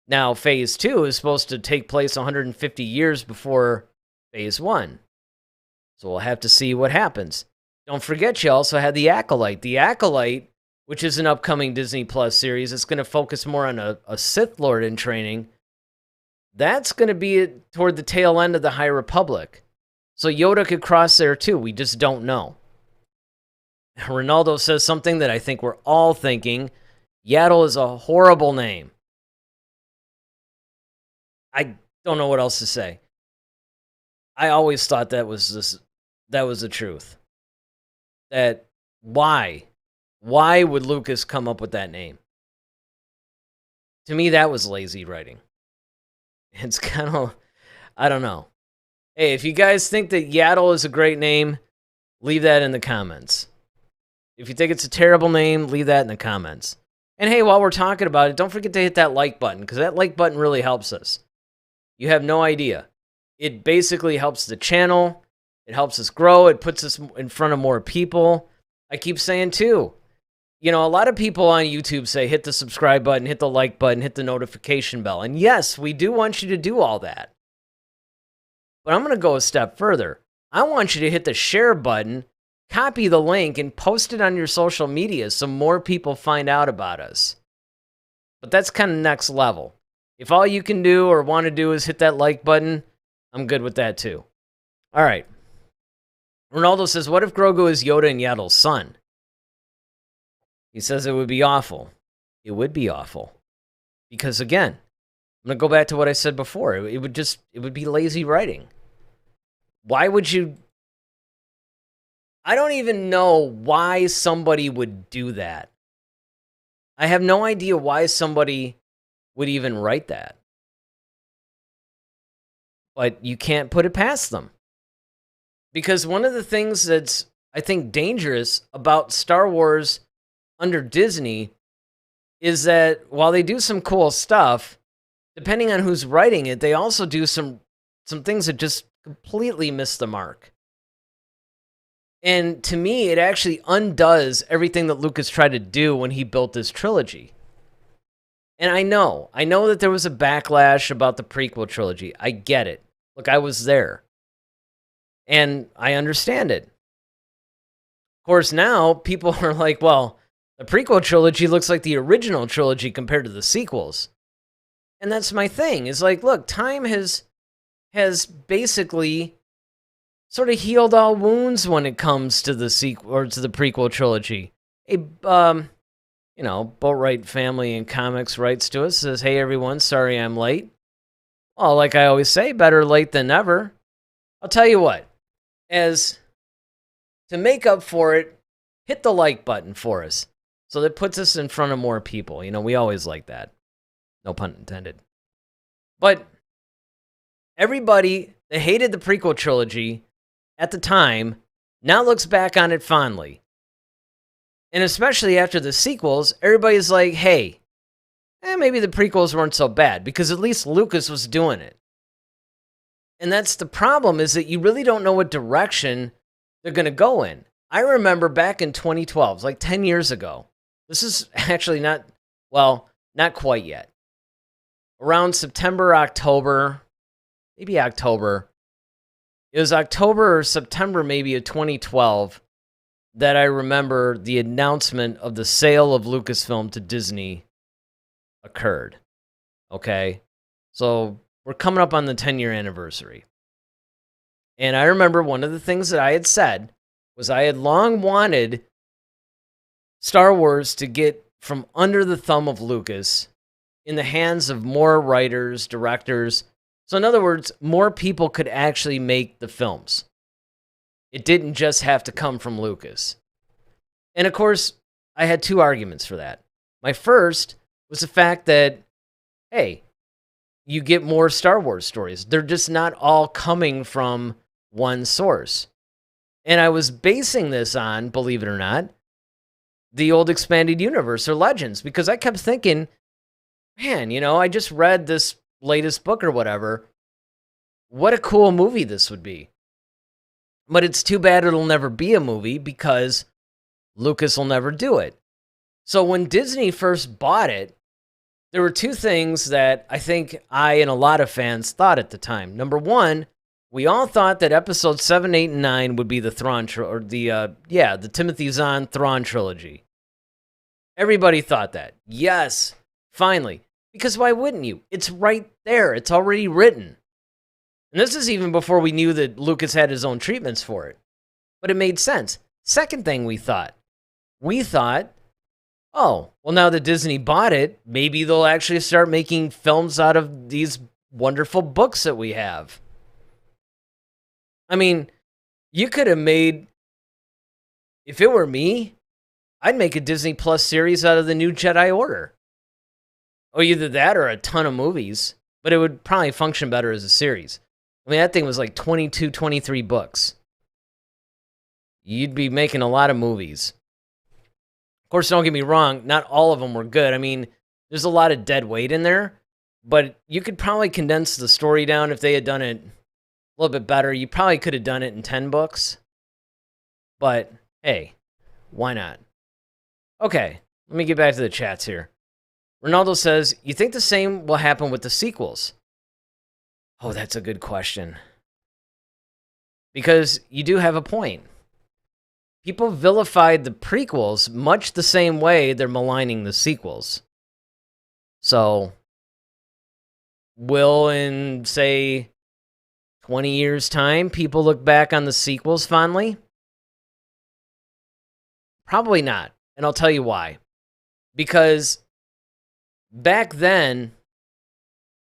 Now, Phase 2 is supposed to take place 150 years before Phase 1. So we'll have to see what happens. Don't forget, you also had The Acolyte. The Acolyte, which is an upcoming Disney Plus series, it's going to focus more on a Sith Lord in training. That's going to be toward the tail end of the High Republic. So Yoda could cross there too. We just don't know. Ronaldo says something that I think we're all thinking. Yaddle is a horrible name. I don't know what else to say. I always thought that was the truth. That why would Lucas come up with that name? To me, that was lazy writing. It's kind of, I don't know. Hey, if you guys think that Yaddle is a great name, leave that in the comments. If you think it's a terrible name, leave that in the comments. And hey, while we're talking about it, don't forget to hit that like button, because that like button really helps us. You have no idea. It basically helps the channel. It helps us grow. It puts us in front of more people. I keep saying too, a lot of people on YouTube say hit the subscribe button, hit the like button, hit the notification bell. And yes, we do want you to do all that. But I'm going to go a step further. I want you to hit the share button, copy the link, and post it on your social media so more people find out about us. But that's kind of next level. If all you can do or want to do is hit that like button, I'm good with that too. All right. Ronaldo says, what if Grogu is Yoda and Yaddle's son? He says it would be awful. It would be awful. Because again, I'm going to go back to what I said before. It would be lazy writing. Why would you... I don't even know why somebody would do that. I have no idea why somebody would even write that. But you can't put it past them. Because one of the things that's, I think, dangerous about Star Wars under Disney is that while they do some cool stuff, depending on who's writing it, they also do some things that just completely miss the mark. And to me, it actually undoes everything that Lucas tried to do when he built this trilogy. And I know that there was a backlash about the prequel trilogy. I get it. Look, I was there. And I understand it. Of course, now people are like, well, the prequel trilogy looks like the original trilogy compared to the sequels. And that's my thing. Is like, look, time has basically sort of healed all wounds when it comes to the sequel or to the prequel trilogy. A Boatwright Family in Comics writes to us, says, hey everyone, sorry I'm late. Well, like I always say, better late than never. I'll tell you what, as to make up for it, hit the like button for us. So that puts us in front of more people. We always like that. No pun intended. But everybody that hated the prequel trilogy at the time now looks back on it fondly. And especially after the sequels, everybody's like, hey, maybe the prequels weren't so bad, because at least Lucas was doing it. And that's the problem, is that you really don't know what direction they're going to go in. I remember back in 2012, it's like 10 years ago. This is actually not quite yet. Around September, October, maybe October. It was October or September maybe of 2012 that I remember the announcement of the sale of Lucasfilm to Disney occurred. Okay? So we're coming up on the 10-year anniversary. And I remember one of the things that I had said was I had long wanted Star Wars to get from under the thumb of Lucas in the hands of more writers, directors. So in other words, more people could actually make the films. It didn't just have to come from Lucas. And of course, I had two arguments for that. My first was the fact that, hey, you get more Star Wars stories. They're just not all coming from one source. And I was basing this on, believe it or not, the old expanded universe or Legends, because I kept thinking, man, I just read this latest book or whatever. What a cool movie this would be. But it's too bad it'll never be a movie because Lucas will never do it. So when Disney first bought it, there were two things that I think I and a lot of fans thought at the time. Number one, we all thought that episodes 7, 8, and 9 would be the Thrawn the Timothy Zahn Thrawn trilogy. Everybody thought that. Yes, finally. Because why wouldn't you? It's right there. It's already written. And this is even before we knew that Lucas had his own treatments for it. But it made sense. Second thing we thought, oh, well, now that Disney bought it, maybe they'll actually start making films out of these wonderful books that we have. I mean, you could have made, if it were me, I'd make a Disney Plus series out of the new Jedi Order. Or either that or a ton of movies, but it would probably function better as a series. I mean, that thing was like 22, 23 books. You'd be making a lot of movies. Of course, don't get me wrong, not all of them were good. I mean, there's a lot of dead weight in there, but you could probably condense the story down if they had done it a little bit better. You probably could have done it in 10 books. But, hey, why not? Okay, let me get back to the chats here. Ronaldo says, you think the same will happen with the sequels? Oh, that's a good question. Because you do have a point. People vilified the prequels much the same way they're maligning the sequels. So, will in, say, 20 years' time, people look back on the sequels fondly? Probably not. And I'll tell you why. Because back then,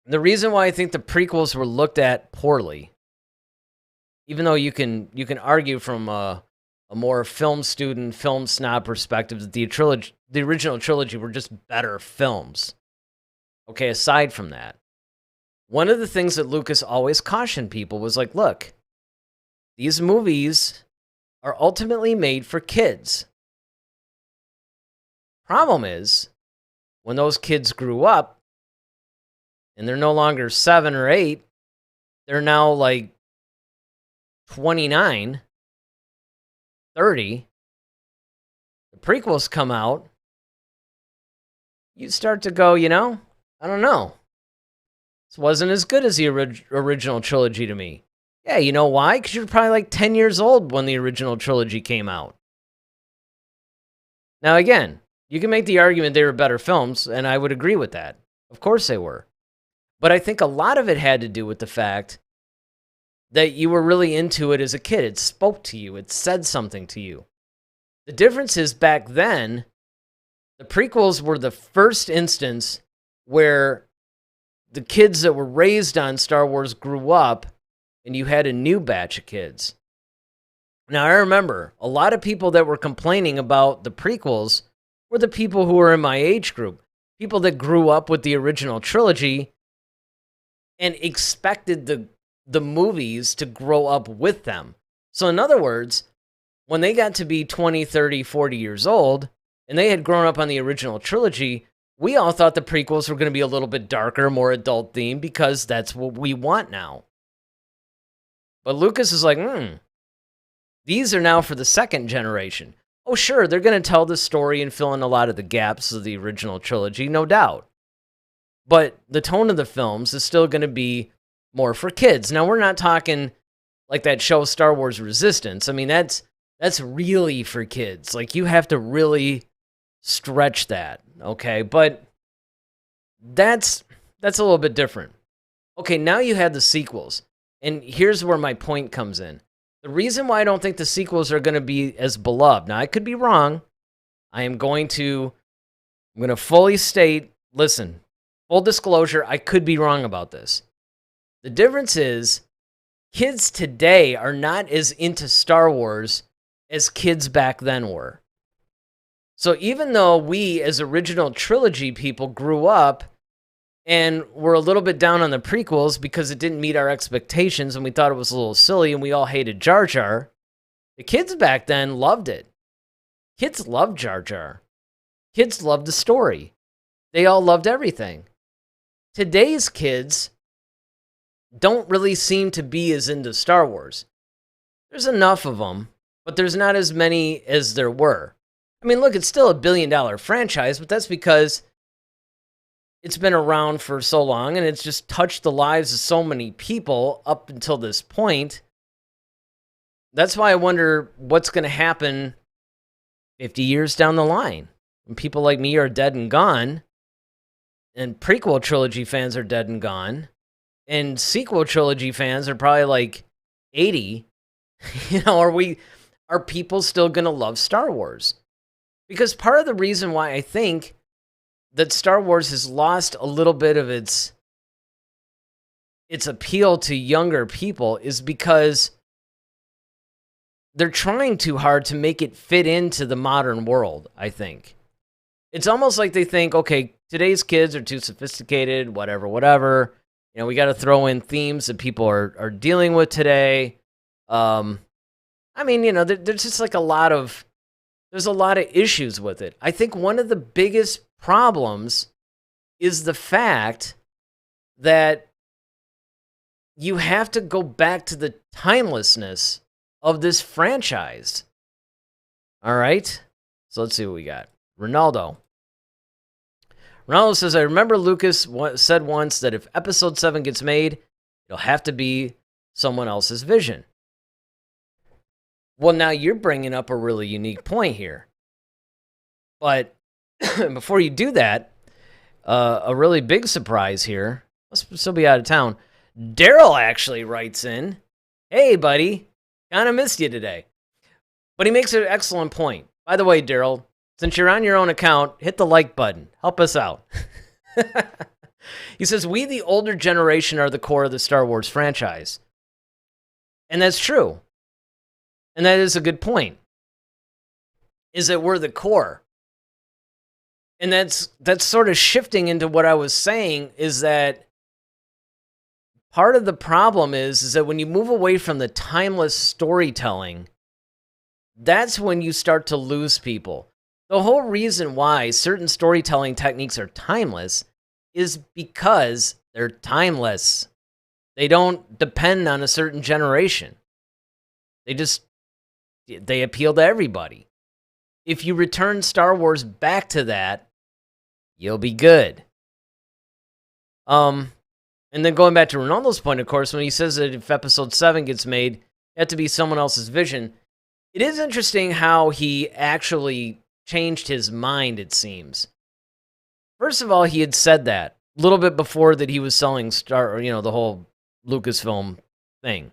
the reason why I think the prequels were looked at poorly, even though you can argue from a more film student, film snob perspective that the original trilogy were just better films. Okay, aside from that, one of the things that Lucas always cautioned people was like, look, these movies are ultimately made for kids. Problem is, when those kids grew up, and they're no longer 7 or 8, they're now like 29, 30. The prequels come out. You start to go, I don't know. This wasn't as good as the original trilogy to me. Yeah, you know why? Because you're probably like 10 years old when the original trilogy came out. Now, again, you can make the argument they were better films, and I would agree with that. Of course they were. But I think a lot of it had to do with the fact that you were really into it as a kid. It spoke to you. It said something to you. The difference is back then, the prequels were the first instance where the kids that were raised on Star Wars grew up and you had a new batch of kids. Now, I remember a lot of people that were complaining about the prequels were the people who were in my age group. People that grew up with the original trilogy and expected the movies to grow up with them. So in other words, when they got to be 20, 30, 40 years old, and they had grown up on the original trilogy, we all thought the prequels were going to be a little bit darker, more adult themed, because that's what we want now. But Lucas is like, these are now for the second generation. Oh, sure, they're going to tell the story and fill in a lot of the gaps of the original trilogy, no doubt. But the tone of the films is still going to be more for kids. Now, we're not talking like that show Star Wars Resistance. I mean, that's really for kids. Like, you have to really stretch that, okay? But that's a little bit different. Okay, now you have the sequels. And here's where my point comes in. The reason why I don't think the sequels are going to be as beloved, now I could be wrong. I'm going to fully state, listen, Full disclosure, I could be wrong about this. The difference is kids today are not as into Star Wars as kids back then were. So even though we, as original trilogy people, grew up and were a little bit down on the prequels because it didn't meet our expectations and we thought it was a little silly and we all hated Jar Jar, the kids back then loved it. Kids loved Jar Jar. Kids loved the story. They all loved everything. Today's kids don't really seem to be as into Star Wars. There's enough of them, but there's not as many as there were. I mean, look, it's still $1 billion franchise, but that's because it's been around for so long and it's just touched the lives of so many people up until this point. That's why I wonder what's going to happen 50 years down the line when people like me are dead and gone and prequel trilogy fans are dead and gone and sequel trilogy fans are probably like 80. Are people still going to love Star Wars? Because part of the reason why I think that Star Wars has lost a little bit of its appeal to younger people is because they're trying too hard to make it fit into the modern world, I think. It's almost like they think, okay, today's kids are too sophisticated, whatever. We got to throw in themes that people are dealing with today. There's just like there's a lot of issues with it. I think one of the biggest problems is the fact that you have to go back to the timelessness of this franchise. All right? So let's see what we got. Ronaldo says, I remember Lucas said once that if episode 7 gets made, it'll have to be someone else's vision. Well, now you're bringing up a really unique point here. But before you do that, a really big surprise here. I'll still be out of town. Daryl actually writes in, hey, buddy, kind of missed you today. But he makes an excellent point. By the way, Daryl, since you're on your own account, hit the like button. Help us out. He says, we, the older generation, are the core of the Star Wars franchise. And that's true. And that is a good point. Is that we're the core. And that's sort of shifting into what I was saying, is that part of the problem is that when you move away from the timeless storytelling, that's when you start to lose people. The whole reason why certain storytelling techniques are timeless is because they're timeless. They don't depend on a certain generation. They appeal to everybody. If you return Star Wars back to that, you'll be good. And then going back to Ronaldo's point, of course, when he says that if episode 7 gets made, it had to be someone else's vision. It is interesting how he actually changed his mind, it seems. First of all, he had said that a little bit before that he was selling the whole Lucasfilm thing.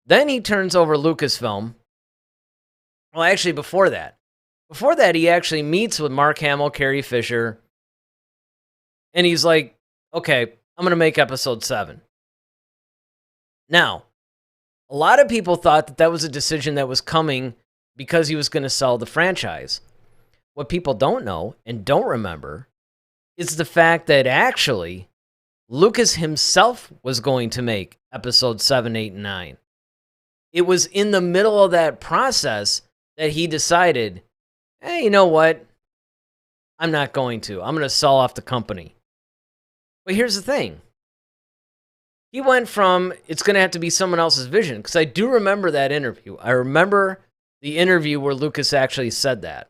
Then he turns over Lucasfilm. Well, actually, before that, he actually meets with Mark Hamill, Carrie Fisher, and he's like, okay, I'm going to make episode 7. Now, a lot of people thought that was a decision that was coming because he was going to sell the franchise. What people don't know and don't remember is the fact that actually Lucas himself was going to make episode 7, 8, and 9. It was in the middle of that process that he decided, hey, you know what? I'm not going to. I'm going to sell off the company. But here's the thing. He went from, it's going to have to be someone else's vision, because I do remember that interview. I remember the interview where Lucas actually said that,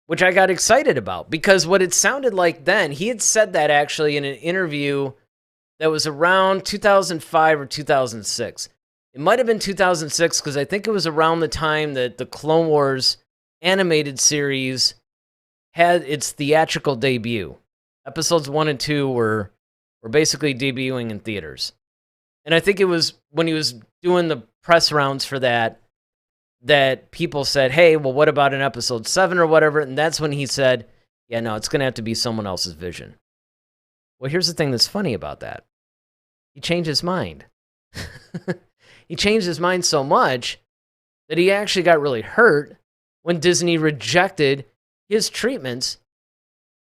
which I got excited about, because what it sounded like then, he had said that actually in an interview that was around 2005 or 2006. It might have been 2006, because I think it was around the time that the Clone Wars animated series had its theatrical debut. Episodes 1 and 2 were basically debuting in theaters. And I think it was when he was doing the press rounds for that people said, hey, well, what about an episode 7 or whatever? And that's when he said Yeah, no, it's going to have to be someone else's vision. Well, here's the thing that's funny about that. He changed his mind. He changed his mind so much that he actually got really hurt when Disney rejected his treatments,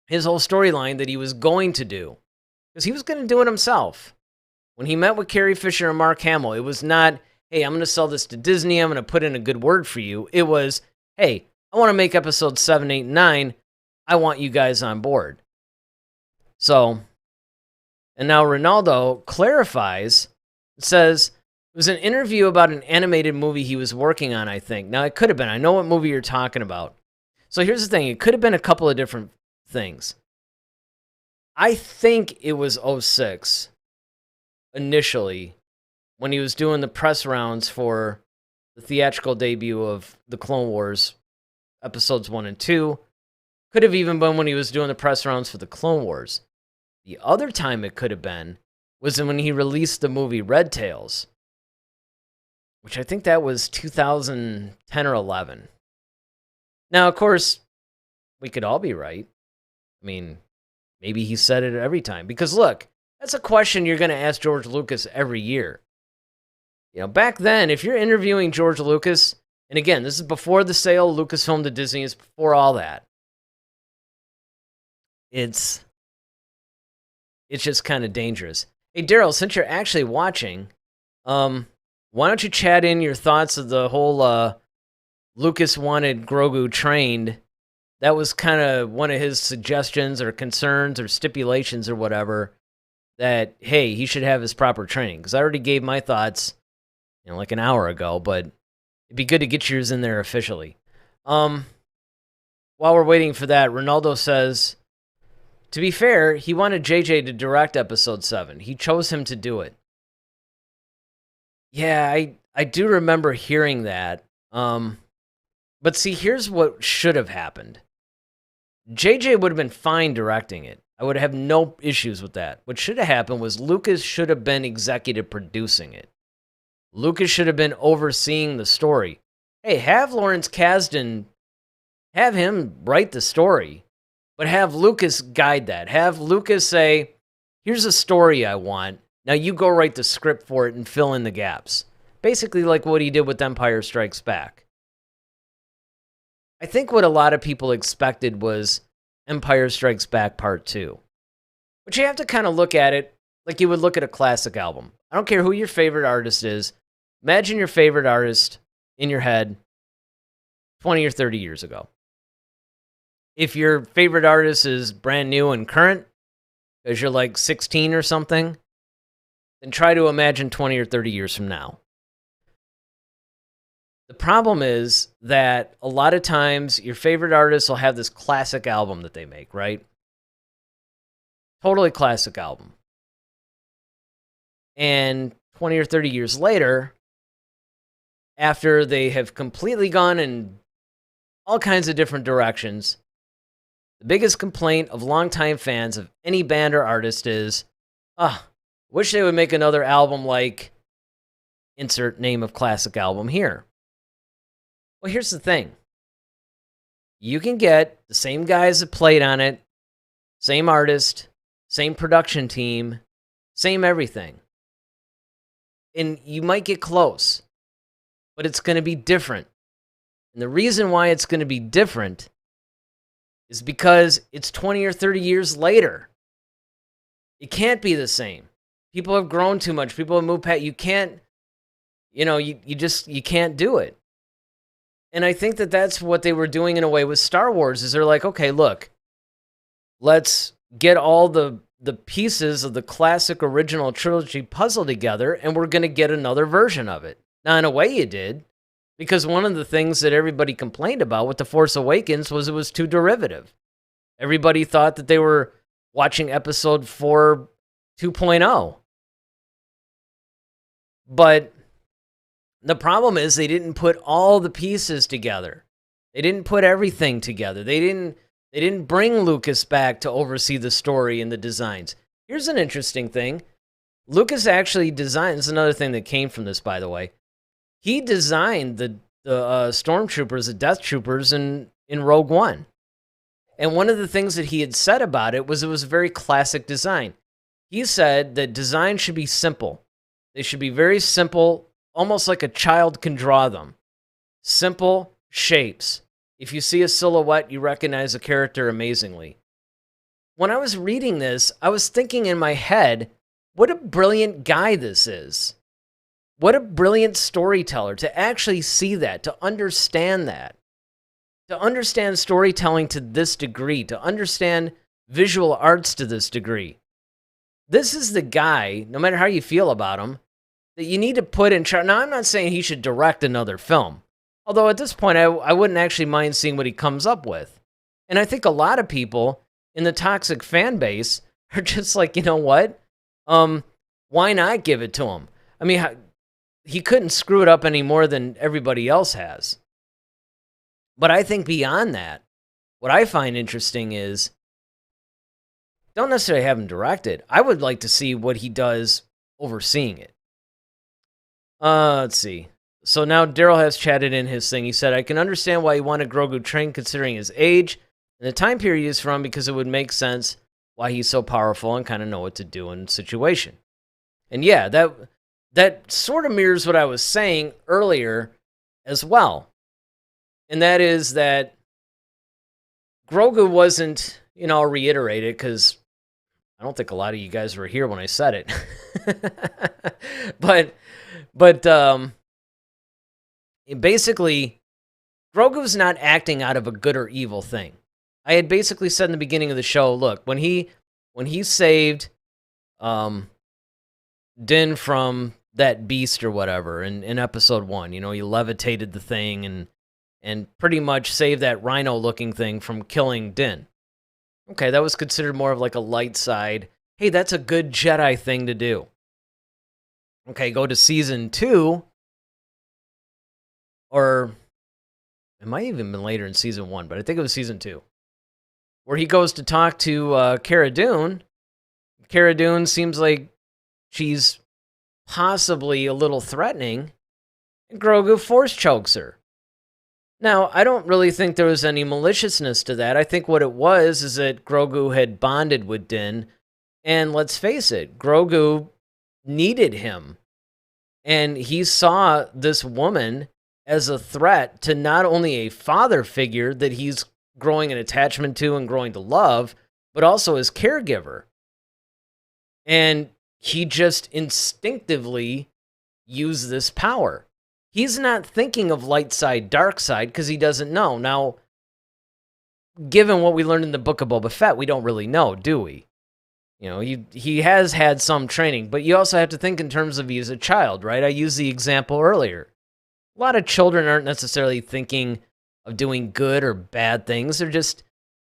his whole storyline that he was going to do. Because he was going to do it himself. When he met with Carrie Fisher and Mark Hamill, it was not, hey, I'm going to sell this to Disney, I'm going to put in a good word for you. It was, hey, I want to make episodes 7, 8, and 9. I want you guys on board. So, and now Ronaldo clarifies, says, it was an interview about an animated movie he was working on, I think. Now, it could have been. I know what movie you're talking about. So here's the thing. It could have been a couple of different things. I think it was 06 initially when he was doing the press rounds for the theatrical debut of the Clone Wars episodes 1 and 2. Could have even been when he was doing the press rounds for the Clone Wars. The other time it could have been was when he released the movie Red Tails, which I think that was 2010 or 11. Now, of course, we could all be right. I mean, maybe he said it every time. Because look, that's a question you're going to ask George Lucas every year. You know, back then, if you're interviewing George Lucas, and again, this is before the sale of Lucasfilm to Disney, it's before all that. It's just kind of dangerous. Hey, Daryl, since you're actually watching, why don't you chat in your thoughts of the whole Lucas wanted Grogu trained? That was kind of one of his suggestions or concerns or stipulations or whatever, that, hey, he should have his proper training. Because I already gave my thoughts, like an hour ago, but it'd be good to get yours in there officially. While we're waiting for that, Ronaldo says, to be fair, he wanted JJ to direct episode 7. He chose him to do it. Yeah, I do remember hearing that. But see, here's what should have happened. JJ would have been fine directing it. I would have no issues with that. What should have happened was Lucas should have been executive producing it. Lucas should have been overseeing the story. Hey, have Lawrence Kasdan, have him write the story, but have Lucas guide that. Have Lucas say, here's a story I want. Now you go write the script for it and fill in the gaps. Basically like what he did with Empire Strikes Back. I think what a lot of people expected was Empire Strikes Back Part 2. But you have to kind of look at it like you would look at a classic album. I don't care who your favorite artist is. Imagine your favorite artist in your head 20 or 30 years ago. If your favorite artist is brand new and current, because you're like 16 or something, then try to imagine 20 or 30 years from now. The problem is that a lot of times your favorite artists will have this classic album that they make, right? Totally classic album. And 20 or 30 years later, after they have completely gone in all kinds of different directions, the biggest complaint of longtime fans of any band or artist is, wish they would make another album like insert name of classic album here. Well, here's the thing. You can get the same guys that played on it, same artist, same production team, same everything. And you might get close, but it's going to be different. And the reason why it's going to be different is because it's 20 or 30 years later. It can't be the same. People have grown too much. People have moved past. You can't, you can't do it. And I think that that's what they were doing in a way with Star Wars, is they're like, okay, look, let's get all the pieces of the classic original trilogy puzzle together, and we're going to get another version of it. Now, in a way you did, because one of the things that everybody complained about with The Force Awakens was it was too derivative. Everybody thought that they were watching episode 4 2.0. But the problem is they didn't put all the pieces together. They didn't put everything together. They didn't bring Lucas back to oversee the story and the designs. Here's an interesting thing. Lucas actually designed, this is another thing that came from this, by the way. He designed the stormtroopers, the death troopers in Rogue One. And one of the things that he had said about it was a very classic design. He said that design should be simple. They should be very simple, almost like a child can draw them. Simple shapes. If you see a silhouette, you recognize a character amazingly. When I was reading this, I was thinking in my head, what a brilliant guy this is. What a brilliant storyteller to actually see that, to understand that. To understand storytelling to this degree, to understand visual arts to this degree. This is the guy, no matter how you feel about him, that you need to put in charge. Now, I'm not saying he should direct another film. Although at this point, I wouldn't actually mind seeing what he comes up with. And I think a lot of people in the toxic fan base are just like, you know what? Why not give it to him? I mean, he couldn't screw it up any more than everybody else has. But I think beyond that, what I find interesting is, don't necessarily have him direct it. I would like to see what he does overseeing it. Let's see. So now Daryl has chatted in his thing. He said, I can understand why he wanted Grogu trained considering his age and the time period he's from, because it would make sense why he's so powerful and kind of know what to do in a situation. And yeah, that sort of mirrors what I was saying earlier as well. And that is that Grogu wasn't, I'll reiterate it because I don't think a lot of you guys were here when I said it. but basically, Grogu's not acting out of a good or evil thing. I had basically said in the beginning of the show, look, when he saved Din from that beast or whatever in episode 1, he levitated the thing and pretty much saved that rhino-looking thing from killing Din. Okay, that was considered more of like a light side. Hey, that's a good Jedi thing to do. Okay, go to season 2, or it might even been later in season 1, but I think it was season 2, where he goes to talk to Cara Dune. Cara Dune seems like she's possibly a little threatening, and Grogu force chokes her. Now, I don't really think there was any maliciousness to that. I think what it was is that Grogu had bonded with Din, and let's face it, Grogu needed him. And he saw this woman as a threat to not only a father figure that he's growing an attachment to and growing to love, but also his caregiver. And he just instinctively used this power. He's not thinking of light side, dark side, because he doesn't know. Now, given what we learned in the book of Boba Fett, we don't really know, do we? He has had some training, but you also have to think in terms of he's a child, right? I used the example earlier. A lot of children aren't necessarily thinking of doing good or bad things. They're just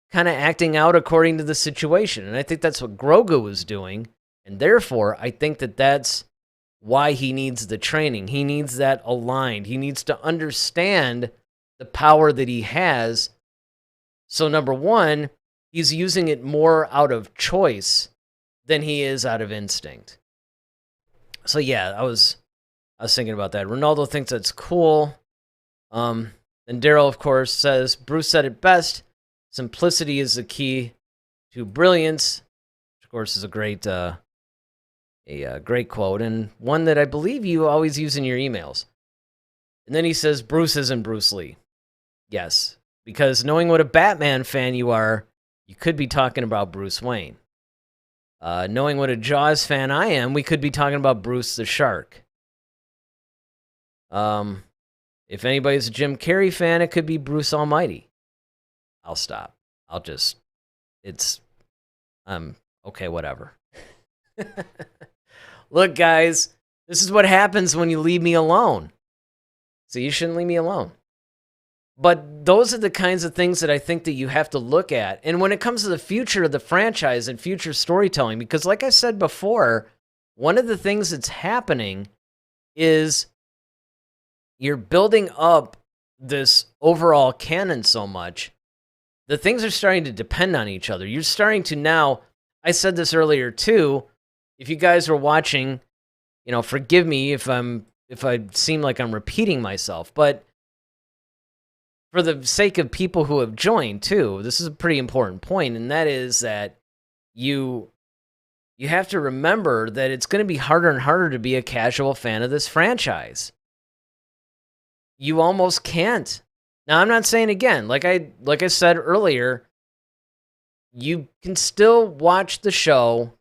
kind of acting out according to the situation. And I think that's what Grogu was doing. And therefore, I think that that's why he needs the training. He needs that aligned. He needs to understand the power that he has. So number one, he's using it more out of choice than he is out of instinct. So yeah, I was thinking about that. Ronaldo thinks that's cool. And Daryl, of course, says, Bruce said it best. Simplicity is the key to brilliance. Which, of course, is a great quote, and one that I believe you always use in your emails. And then he says, Bruce isn't Bruce Lee. Yes, because knowing what a Batman fan you are, you could be talking about Bruce Wayne. Knowing what a Jaws fan I am, we could be talking about Bruce the Shark. If anybody's a Jim Carrey fan, it could be Bruce Almighty. I'll stop. Okay, whatever. Look, guys, this is what happens when you leave me alone. So you shouldn't leave me alone. But those are the kinds of things that I think that you have to look at. And when it comes to the future of the franchise and future storytelling, because like I said before, one of the things that's happening is you're building up this overall canon so much, the things are starting to depend on each other. You're starting to now, I said this earlier too, if you guys were watching, forgive me if I seem like I'm repeating myself, but for the sake of people who have joined too, this is a pretty important point, and that is that you have to remember that it's going to be harder and harder to be a casual fan of this franchise. You almost can't. Now, I'm not saying, again, like I said earlier, you can still watch the show,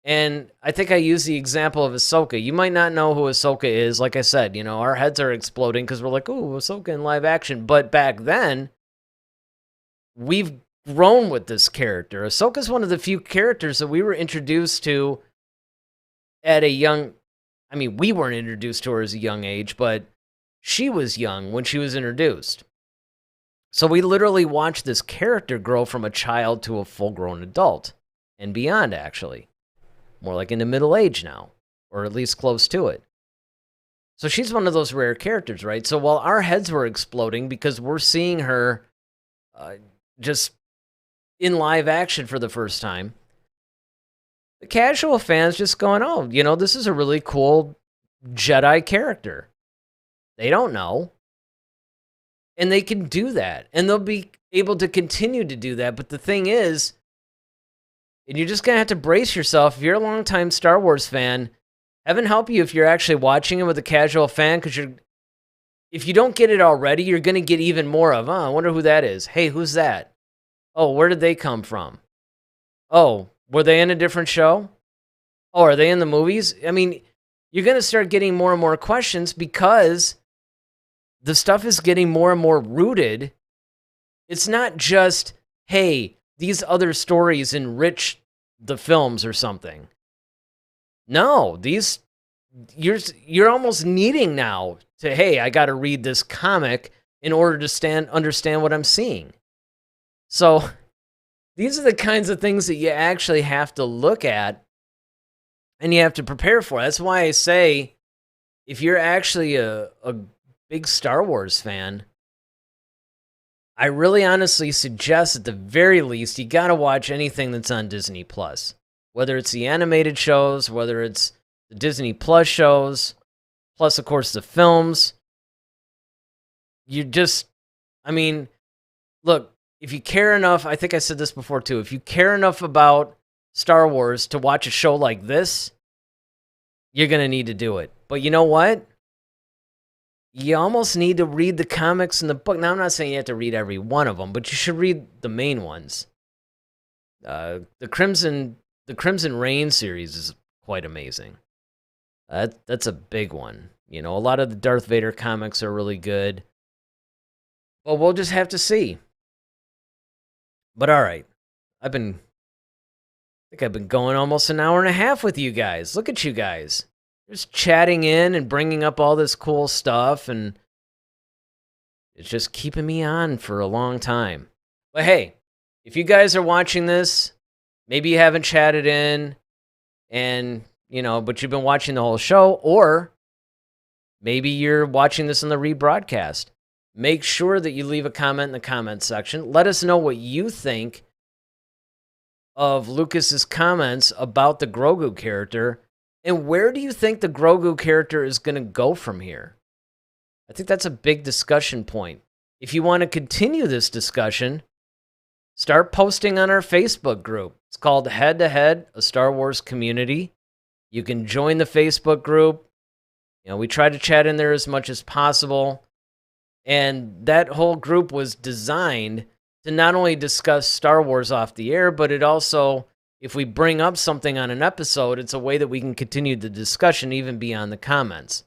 and I think I used the example of Ahsoka. You might not know who Ahsoka is. Like I said, our heads are exploding because we're like, ooh, Ahsoka in live action. But back then, we've grown with this character. Ahsoka's one of the few characters that we were introduced to at a young... I mean, we weren't introduced to her as a young age, but she was young when she was introduced. So we literally watched this character grow from a child to a full-grown adult. And beyond, actually. More like into middle age now. Or at least close to it. So she's one of those rare characters, right? So while our heads were exploding because we're seeing her just in live action for the first time, the casual fans just going, oh, this is a really cool Jedi character. They don't know. And they can do that. And they'll be able to continue to do that. But the thing is, and you're just going to have to brace yourself. If you're a longtime Star Wars fan, heaven help you if you're actually watching it with a casual fan, because if you don't get it already, you're going to get even more of, I wonder who that is. Hey, who's that? Oh, where did they come from? Oh, were they in a different show? Oh, are they in the movies? I mean, you're going to start getting more and more questions because the stuff is getting more and more rooted. It's not just, hey, these other stories enrich the films or something. No, you're almost needing now to, hey, I got to read this comic in order to understand what I'm seeing. So these are the kinds of things that you actually have to look at and you have to prepare for. That's why I say, if you're actually a big Star Wars fan, I really honestly suggest at the very least you got to watch anything that's on Disney Plus. Whether it's the animated shows, whether it's the Disney Plus shows, plus of course the films. Look, if you care enough, I think I said this before too, if you care enough about Star Wars to watch a show like this, you're going to need to do it. But you know what? You almost need to read the comics and the book. Now, I'm not saying you have to read every one of them, but you should read the main ones. The Crimson Reign series is quite amazing. That's a big one. A lot of the Darth Vader comics are really good. Well, we'll just have to see. But all right, I think I've been going almost an hour and a half with you guys. Look at you guys. Just chatting in and bringing up all this cool stuff, and it's just keeping me on for a long time. But hey, if you guys are watching this, maybe you haven't chatted in, and but you've been watching the whole show, or maybe you're watching this in the rebroadcast. Make sure that you leave a comment in the comment section. Let us know what you think of Lucas's comments about the Grogu character. And where do you think the Grogu character is going to go from here? I think that's a big discussion point. If you want to continue this discussion, start posting on our Facebook group. It's called Head to Head, a Star Wars community. You can join the Facebook group. We try to chat in there as much as possible. And that whole group was designed to not only discuss Star Wars off the air, but it also, if we bring up something on an episode, it's a way that we can continue the discussion even beyond the comments.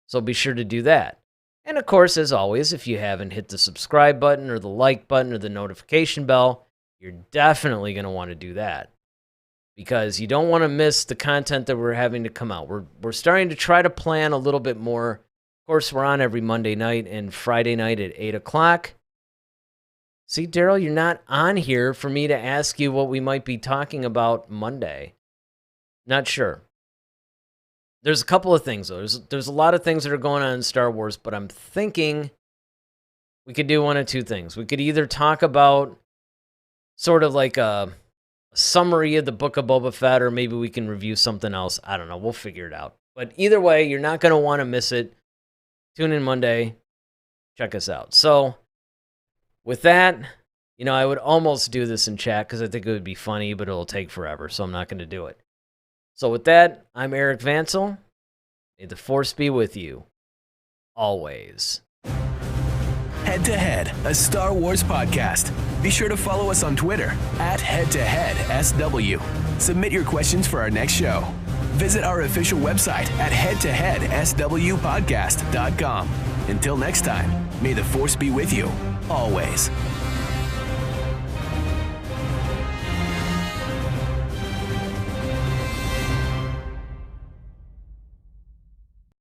So be sure to do that. And of course, as always, if you haven't hit the subscribe button or the like button or the notification bell, you're definitely going to want to do that, because you don't want to miss the content that we're having to come out. We're starting to try to plan a little bit more. Of course, we're on every Monday night and Friday night at 8 o'clock. See, Daryl, you're not on here for me to ask you what we might be talking about Monday. Not sure. There's a couple of things, though. There's a lot of things that are going on in Star Wars, but I'm thinking we could do one of two things. We could either talk about sort of like a summary of the Book of Boba Fett, or maybe we can review something else. I don't know. We'll figure it out. But either way, you're not going to want to miss it. Tune in Monday. Check us out. So, with that, I would almost do this in chat because I think it would be funny, but it'll take forever, so I'm not going to do it. So with that, I'm Eric Vansel. May the Force be with you. Always. Head to Head, a Star Wars podcast. Be sure to follow us on Twitter @HeadToHeadSW. Submit your questions for our next show. Visit our official website at headtoheadswpodcast.com. Until next time, may the Force be with you, always.